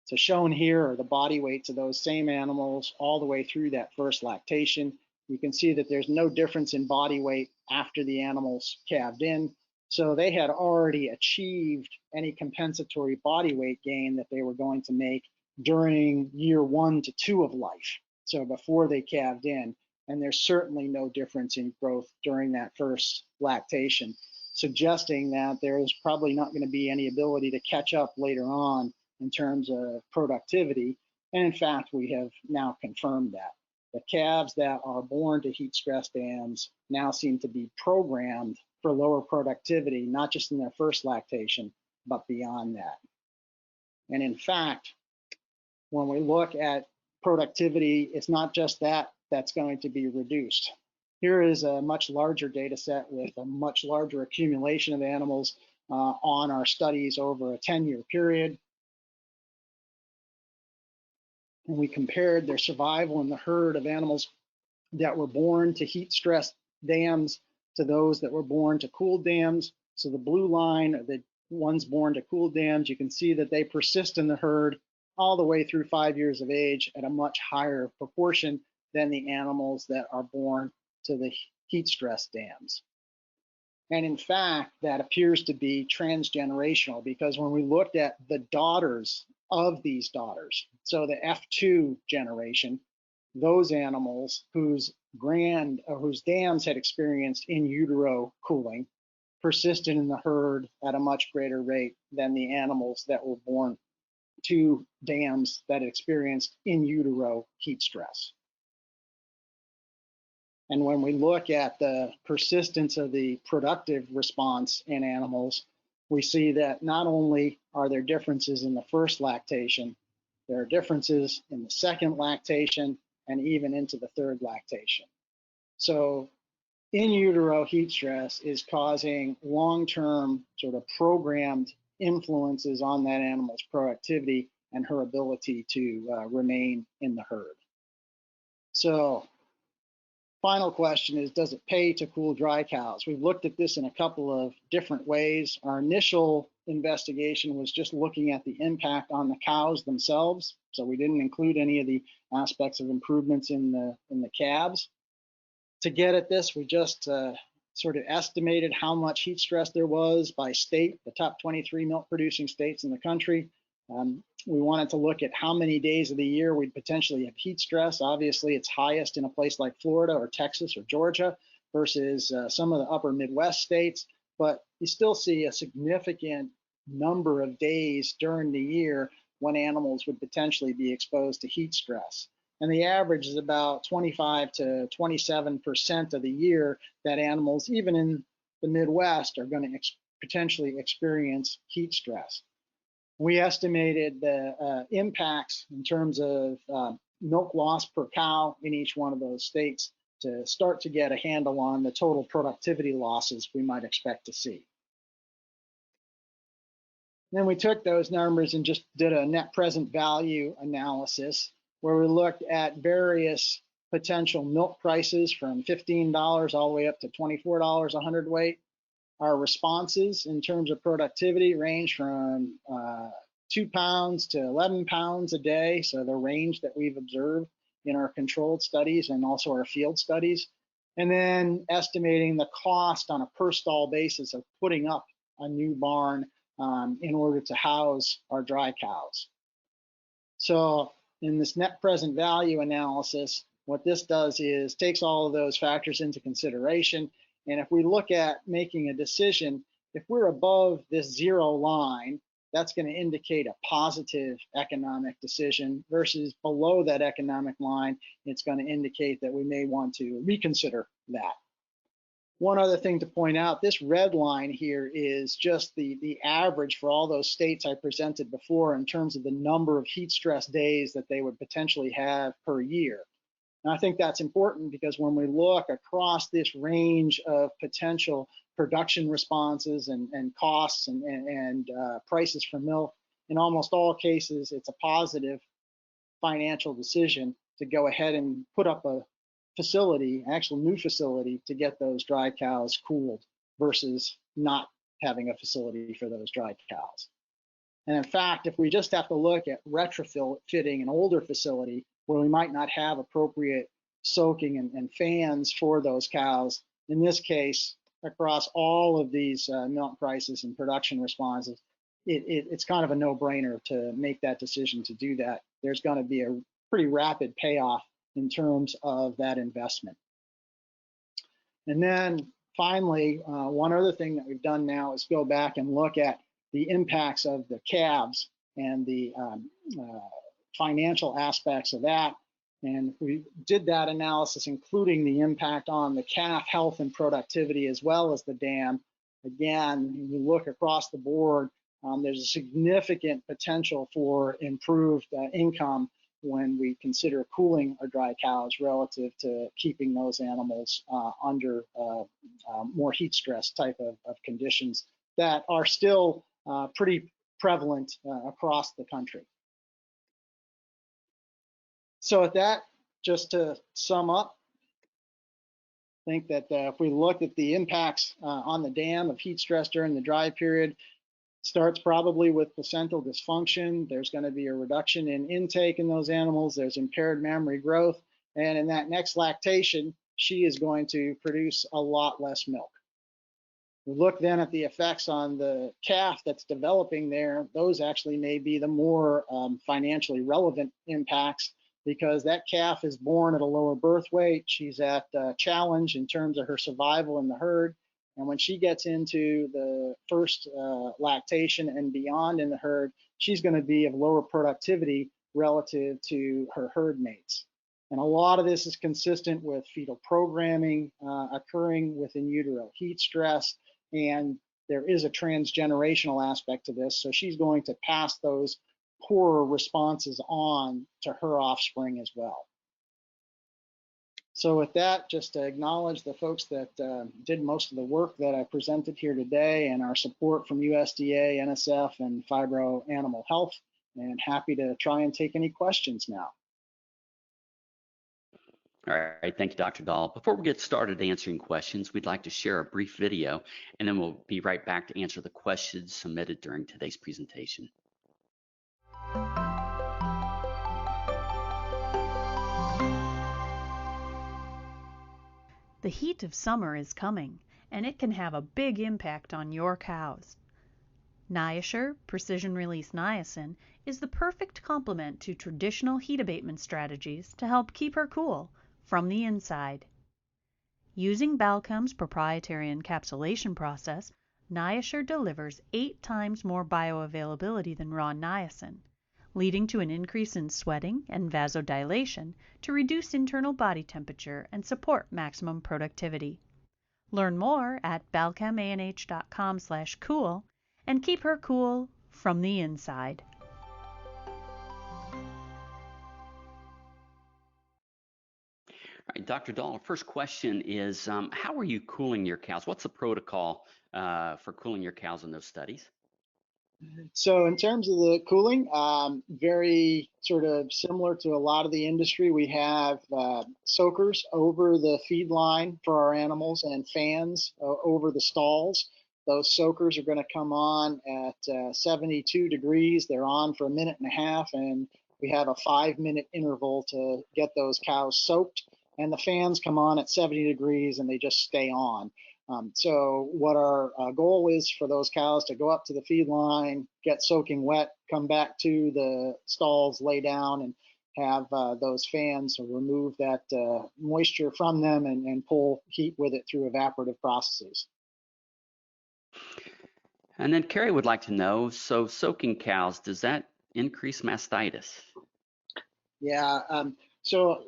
So shown here are the body weights of those same animals all the way through that first lactation. You can see that there's no difference in body weight after the animals calved in. So they had already achieved any compensatory body weight gain that they were going to make during year 1 to 2 of life, so before they calved in. And there's certainly no difference in growth during that first lactation, suggesting that there is probably not going to be any ability to catch up later on in terms of productivity. And in fact, we have now confirmed that. The calves that are born to heat-stressed dams now seem to be programmed for lower productivity, not just in their first lactation, but beyond that. And in fact, when we look at productivity, it's not just that that's going to be reduced. Here is a much larger data set with a much larger accumulation of animals on our studies over a 10-year period. And we compared their survival in the herd of animals that were born to heat-stressed dams to those that were born to cooled dams. So the blue line are the ones born to cooled dams. You can see that they persist in the herd all the way through 5 years of age at a much higher proportion than the animals that are born to the heat-stressed dams. And in fact, that appears to be transgenerational, because when we looked at the daughters of these daughters, so the F2 generation, those animals whose dams had experienced in utero cooling persisted in the herd at a much greater rate than the animals that were born to dams that experienced in utero heat stress. And when we look at the persistence of the productive response in animals, we see that not only are there differences in the first lactation, there are differences in the second lactation and even into the third lactation. So in utero heat stress is causing long-term sort of programmed influences on that animal's productivity and her ability to remain in the herd. So final question is, does it pay to cool dry cows? We've looked at this in a couple of different ways. Our initial investigation was just looking at the impact on the cows themselves. So we didn't include any of the aspects of improvements in the calves. To get at this, we just sort of estimated how much heat stress there was by state, the top 23 milk producing states in the country. We wanted to look at how many days of the year we'd potentially have heat stress. Obviously, it's highest in a place like Florida or Texas or Georgia versus some of the upper Midwest states, but you still see a significant number of days during the year when animals would potentially be exposed to heat stress. And the average is about 25 to 27% of the year that animals, even in the Midwest, are going to potentially experience heat stress. We estimated the impacts in terms of milk loss per cow in each one of those states to start to get a handle on the total productivity losses we might expect to see. Then we took those numbers and just did a net present value analysis where we looked at various potential milk prices from $15 all the way up to $24 a hundredweight. Our responses in terms of productivity range from 2 pounds to 11 pounds a day, so the range that we've observed in our controlled studies and also our field studies. And then estimating the cost on a per stall basis of putting up a new barn in order to house our dry cows. So in this net present value analysis, what this does is takes all of those factors into consideration. And if we look at making a decision, if we're above this zero line, that's going to indicate a positive economic decision versus below that economic line, it's going to indicate that we may want to reconsider that. One other thing to point out, this red line here is just the average for all those states I presented before in terms of the number of heat stress days that they would potentially have per year. And I think that's important because when we look across this range of potential production responses and costs and prices for milk, in almost all cases, it's a positive financial decision to go ahead and put up a facility, actual new facility, to get those dry cows cooled versus not having a facility for those dry cows. And in fact, if we just have to look at retrofitting an older facility where we might not have appropriate soaking and fans for those cows, in this case, across all of these milk prices and production responses, it's kind of a no-brainer to make that decision to do that. There's going to be a pretty rapid payoff in terms of that investment. And then finally, one other thing that we've done now is go back and look at the impacts of the calves and the financial aspects of that. And we did that analysis, including the impact on the calf health and productivity, as well as the dam. Again, when you look across the board, there's a significant potential for improved income when we consider cooling our dry cows relative to keeping those animals under more heat stress type of conditions that are still pretty prevalent across the country. So with that, just to sum up, I think that if we look at the impacts on the dam of heat stress during the dry period, starts probably with placental dysfunction. There's going to be a reduction in intake in those animals. There's impaired mammary growth. And in that next lactation, she is going to produce a lot less milk. We look then at the effects on the calf that's developing there. Those actually may be the more financially relevant impacts, because that calf is born at a lower birth weight. She's at challenge in terms of her survival in the herd. And when she gets into the first lactation and beyond in the herd, she's going to be of lower productivity relative to her herd mates. And a lot of this is consistent with fetal programming occurring with in utero heat stress. And there is a transgenerational aspect to this. So she's going to pass those poorer responses on to her offspring as well. So with that, just to acknowledge the folks that did most of the work that I presented here today, and our support from USDA, NSF, and Fibro Animal Health, and happy to try and take any questions now. All right, thank you, Dr. Dahl. Before we get started answering questions, we'd like to share a brief video, and then we'll be right back to answer the questions submitted during today's presentation. The heat of summer is coming, and it can have a big impact on your cows. NiaSure precision-release niacin is the perfect complement to traditional heat abatement strategies to help keep her cool from the inside. Using Balchem's proprietary encapsulation process, NiaSure delivers 8 times more bioavailability than raw niacin, leading to an increase in sweating and vasodilation to reduce internal body temperature and support maximum productivity. Learn more at balchemanh.com/cool and keep her cool from the inside. All right, Dr. Dahl, first question is, how are you cooling your cows? What's the protocol for cooling your cows in those studies? So in terms of the cooling, very sort of similar to a lot of the industry, we have soakers over the feed line for our animals and fans over the stalls. Those soakers are going to come on at 72 degrees. They're on for 1.5 minutes, and we have a 5-minute interval to get those cows soaked. And the fans come on at 70 degrees and they just stay on. So what our goal is for those cows to go up to the feed line, get soaking wet, come back to the stalls, lay down, and have those fans to remove that moisture from them and pull heat with it through evaporative processes. And then Carrie would like to know, so soaking cows, does that increase mastitis? Yeah, so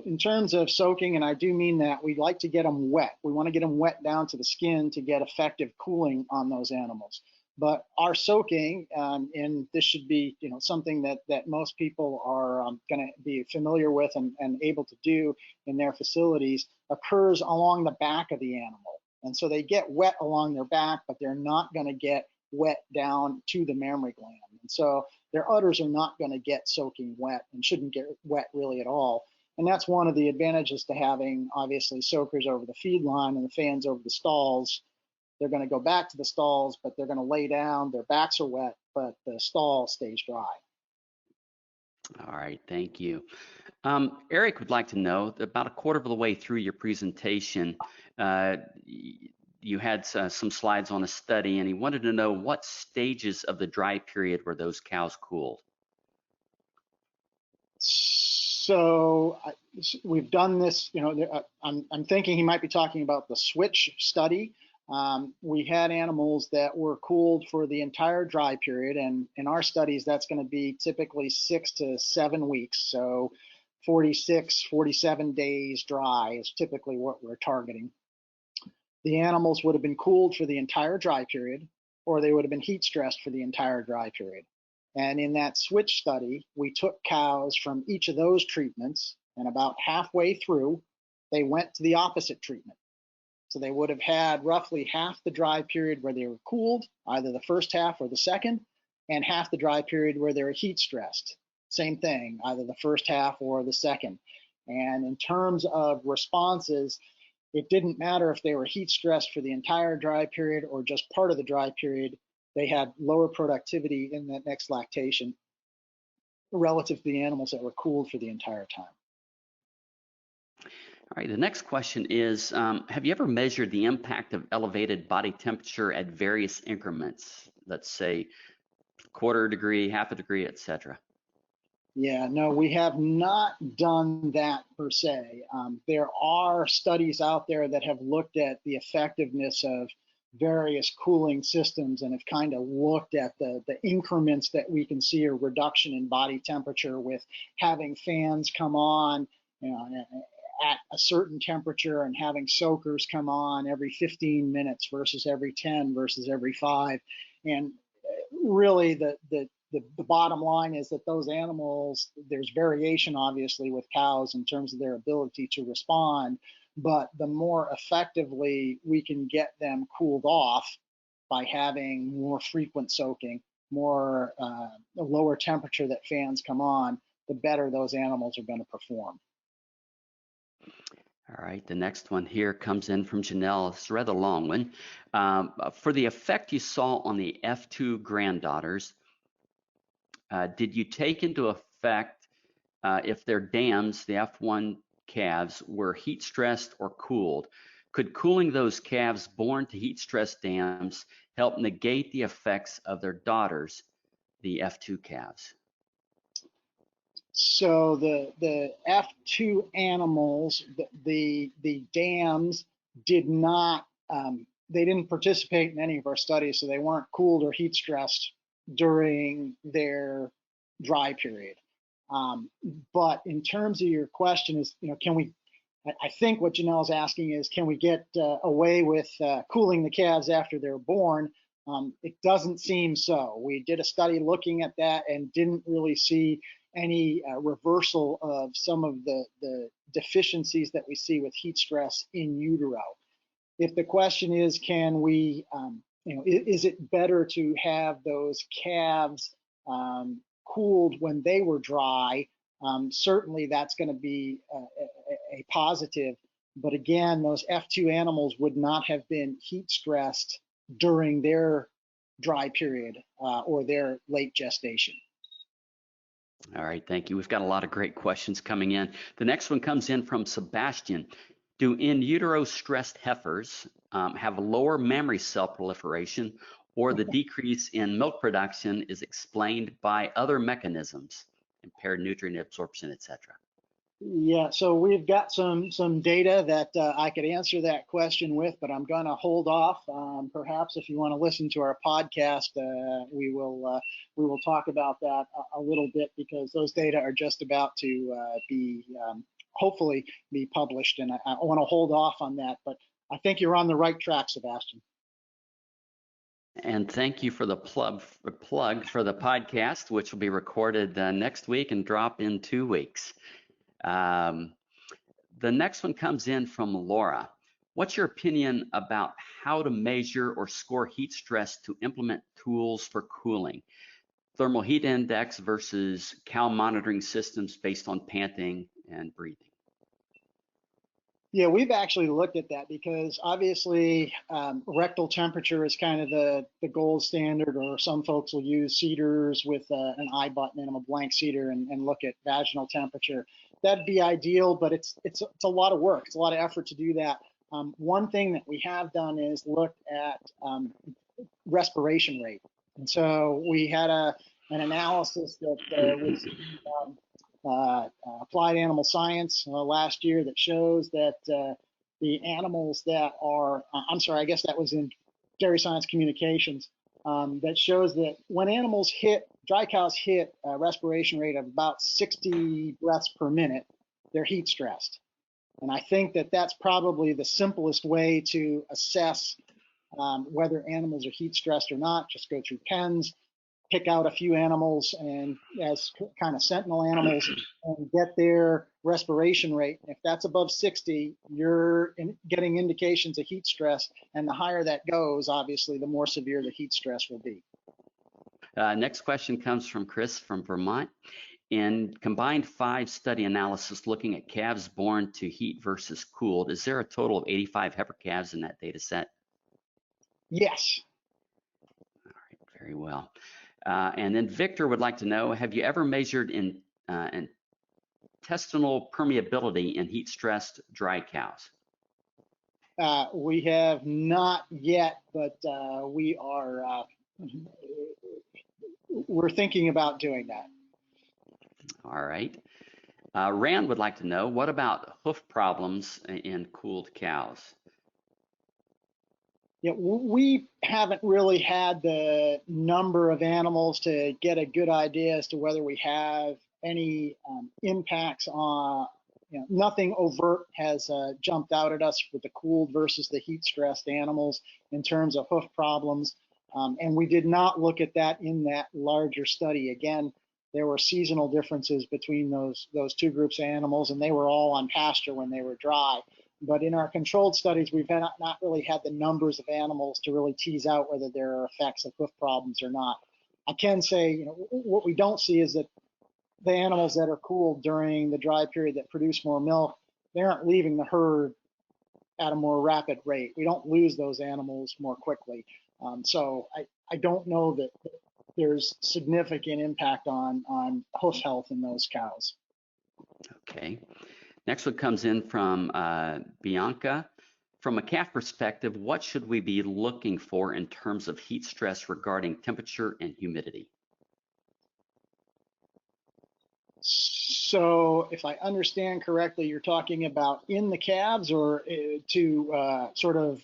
in terms of soaking, and I do mean that, we like to get them wet. We want to get them wet down to the skin to get effective cooling on those animals. But our soaking, and this should be something that most people are going to be familiar with and able to do in their facilities, occurs along the back of the animal. And so they get wet along their back, but they're not going to get wet down to the mammary gland. And so their udders are not going to get soaking wet and shouldn't get wet really at all. And that's one of the advantages to having, obviously, soakers over the feed line and the fans over the stalls. They're going to go back to the stalls, but they're going to lay down. Their backs are wet, but the stall stays dry. All right, thank you. Eric would like to know, about a quarter of the way through your presentation, you had some slides on a study, and he wanted to know what stages of the dry period were those cows cooled? So we've done this, I'm thinking he might be talking about the switch study. We had animals that were cooled for the entire dry period, and in our studies, that's going to be typically 6 to 7 weeks. So 46, 47 days dry is typically what we're targeting. The animals would have been cooled for the entire dry period, or they would have been heat stressed for the entire dry period. And in that switch study, we took cows from each of those treatments, and about halfway through, they went to the opposite treatment. So they would have had roughly half the dry period where they were cooled, either the first half or the second, and half the dry period where they were heat stressed. Same thing, either the first half or the second. And in terms of responses, it didn't matter if they were heat stressed for the entire dry period or just part of the dry period. They had lower productivity in that next lactation relative to the animals that were cooled for the entire time. All right, the next question is, have you ever measured the impact of elevated body temperature at various increments? Let's say quarter degree, half a degree, etc. Yeah, no, we have not done that per se. There are studies out there that have looked at the effectiveness of various cooling systems and have kind of looked at the increments that we can see a reduction in body temperature with having fans come on, you know, at a certain temperature and having soakers come on every 15 minutes versus every 10 versus every 5. And really the bottom line is that those animals, there's variation obviously with cows in terms of their ability to respond, but the more effectively we can get them cooled off by having more frequent soaking, more lower temperature that fans come on, the better those animals are going to perform. All right, the next one here comes in from Janelle. It's a rather long one. For the effect you saw on the F2 granddaughters, did you take into effect if their dams, the F1 calves, were heat stressed or cooled? Could cooling those calves born to heat stressed dams help negate the effects of their daughters, the F2 calves? So the F2 animals, the dams did not, they didn't participate in any of our studies, so they weren't cooled or heat stressed during their dry period. But in terms of your question is, you know, can we, I think what Janelle's asking is, can we get away with cooling the calves after they're born? It doesn't seem so. We did a study looking at that and didn't really see any reversal of some of the deficiencies that we see with heat stress in utero. If the question is, can we, you know, is it better to have those calves cooled when they were dry? Certainly that's going to be a positive. But again, those F2 animals would not have been heat stressed during their dry period or their late gestation. All right, thank you. We've got a lot of great questions coming in. The next one comes in from Sebastian. Do in utero stressed heifers have a lower mammary cell proliferation, or the decrease in milk production is explained by other mechanisms, impaired nutrient absorption, etc.? Yeah, so we've got some data that I could answer that question with, but I'm going to hold off. Perhaps if you want to listen to our podcast, we will talk about that a little bit, because those data are just about to be hopefully be published, and I want to hold off on that. But I think you're on the right track, Sebastian. And thank you for the plug for the podcast, which will be recorded next week and drop in 2 weeks. The next one comes in from Laura. What's your opinion about how to measure or score heat stress to implement tools for cooling? Thermal heat index versus cow monitoring systems based on panting and breathing. Yeah, we've actually looked at that, because obviously rectal temperature is kind of the gold standard, or some folks will use cedars with an I button and a blank cedar and look at vaginal temperature. That'd be ideal, but it's a lot of work. It's a lot of effort to do that. One thing that we have done is looked at respiration rate. And so we had an analysis that was applied animal science last year that shows that the animals that are, I'm sorry, I guess that was in dairy science communications, that shows that when animals dry cows hit a respiration rate of about 60 breaths per minute, they're heat stressed. And I think that that's probably the simplest way to assess whether animals are heat stressed or not. Just go through pens. pick out a few animals and as kind of sentinel animals and get their respiration rate. If that's above 60, you're getting indications of heat stress, and the higher that goes, obviously, the more severe the heat stress will be. Next question comes from Chris from Vermont. In combined 5 study analysis looking at calves born to heat versus cooled, is there a total of 85 heifer calves in that data set? Yes. All right, very well. And then Victor would like to know, have you ever measured intestinal permeability in heat-stressed dry cows? We have not yet, but we're thinking about doing that. All right. Rand would like to know, what about hoof problems in cooled cows? Yeah, we haven't really had the number of animals to get a good idea as to whether we have any impacts on, nothing overt has jumped out at us with the cooled versus the heat stressed animals in terms of hoof problems. And we did not look at that in that larger study. Again, there were seasonal differences between those two groups of animals, and they were all on pasture when they were dry. But in our controlled studies, we've not really had the numbers of animals to really tease out whether there are effects of hoof problems or not. I can say, what we don't see is that the animals that are cooled during the dry period that produce more milk, they aren't leaving the herd at a more rapid rate. We don't lose those animals more quickly. So I don't know that there's significant impact on hoof health in those cows. Okay. Next one comes in from Bianca. From a calf perspective, what should we be looking for in terms of heat stress regarding temperature and humidity? So if I understand correctly, you're talking about in the calves or to sort of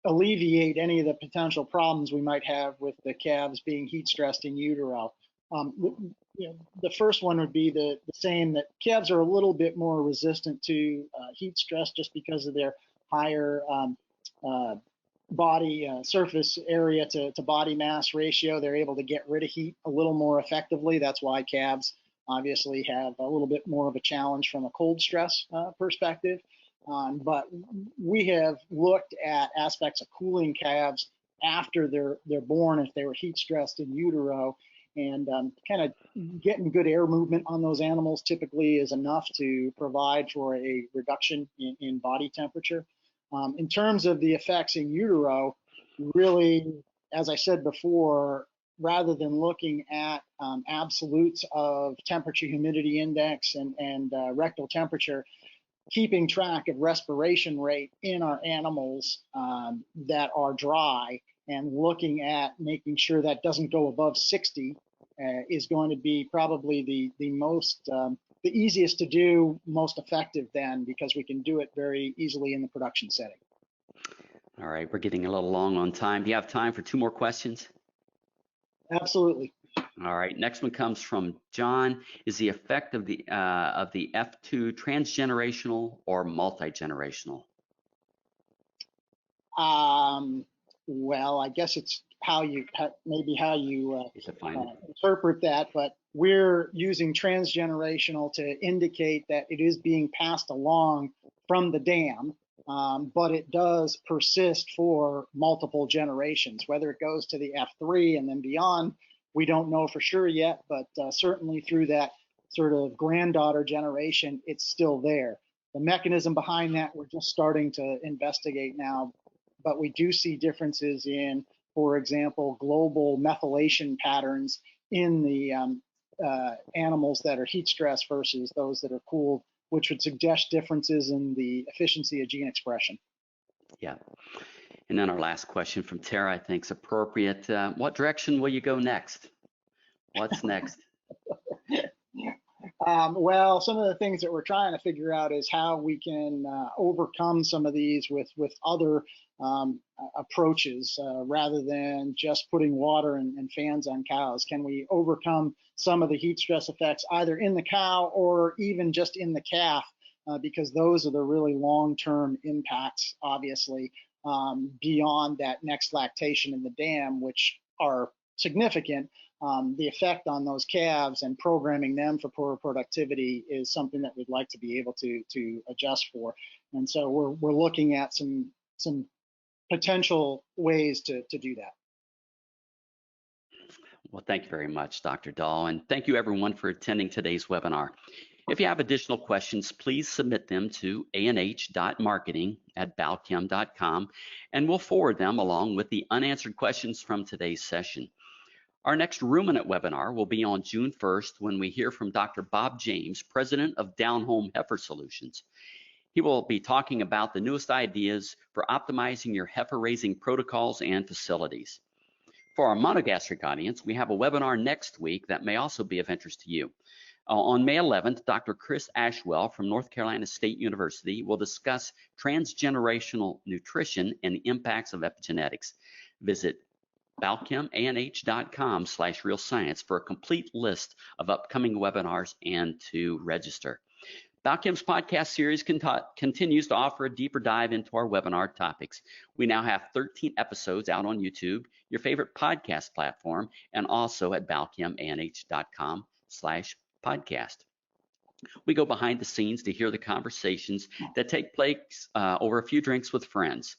alleviate any of the potential problems we might have with the calves being heat stressed in utero. The first one would be the same, that calves are a little bit more resistant to heat stress just because of their higher body surface area to body mass ratio. They're able to get rid of heat a little more effectively. That's why calves obviously have a little bit more of a challenge from a cold stress perspective. But we have looked at aspects of cooling calves after they're born if they were heat stressed in utero, and kind of getting good air movement on those animals typically is enough to provide for a reduction in body temperature. In terms of the effects in utero, really, as I said before, rather than looking at absolutes of temperature, humidity index, and rectal temperature, keeping track of respiration rate in our animals that are dry and looking at making sure that doesn't go above 60 is going to be probably the most, the easiest to do, most effective then, because we can do it very easily in the production setting. All right, we're getting a little long on time. Do you have time for 2 more questions? Absolutely. All right, next one comes from John. Is the effect of the F2 transgenerational or multi-generational? Well, I guess it's how you interpret that, but we're using transgenerational to indicate that it is being passed along from the dam, but it does persist for multiple generations. Whether it goes to the F3 and then beyond, we don't know for sure yet, but certainly through that sort of granddaughter generation, it's still there. The mechanism behind that, we're just starting to investigate now, but we do see differences in, for example, global methylation patterns in the animals that are heat stressed versus those that are cooled, which would suggest differences in the efficiency of gene expression. Yeah. And then our last question from Tara, I think is appropriate. What direction will you go next? What's next? Well, some of the things that we're trying to figure out is how we can overcome some of these with other approaches rather than just putting water and fans on cows. Can we overcome some of the heat stress effects either in the cow or even just in the calf? Because those are the really long-term impacts, obviously, beyond that next lactation in the dam, which are significant, the effect on those calves and programming them for poorer productivity is something that we'd like to be able to adjust for. And so we're looking at some potential ways to do that. Well, thank you very much, Dr. Dahl, and thank you everyone for attending today's webinar. If you have additional questions, please submit them to anh.marketing@balchem.com, and we'll forward them along with the unanswered questions from today's session. Our next ruminant webinar will be on June 1st when we hear from Dr. Bob James, President of Down Home Heifer Solutions. He will be talking about the newest ideas for optimizing your heifer raising protocols and facilities. For our monogastric audience, we have a webinar next week that may also be of interest to you. On May 11th, Dr. Chris Ashwell from North Carolina State University will discuss transgenerational nutrition and the impacts of epigenetics. Visit balchemanh.com/realscience for a complete list of upcoming webinars and to register. Balchem's podcast series continues to offer a deeper dive into our webinar topics. We now have 13 episodes out on YouTube, your favorite podcast platform, and also at balchemanh.com/podcast. We go behind the scenes to hear the conversations that take place over a few drinks with friends.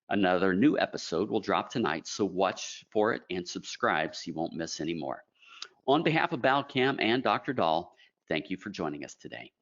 Another new episode will drop tonight, so watch for it and subscribe so you won't miss any more. On behalf of Balchem and Dr. Dahl, thank you for joining us today.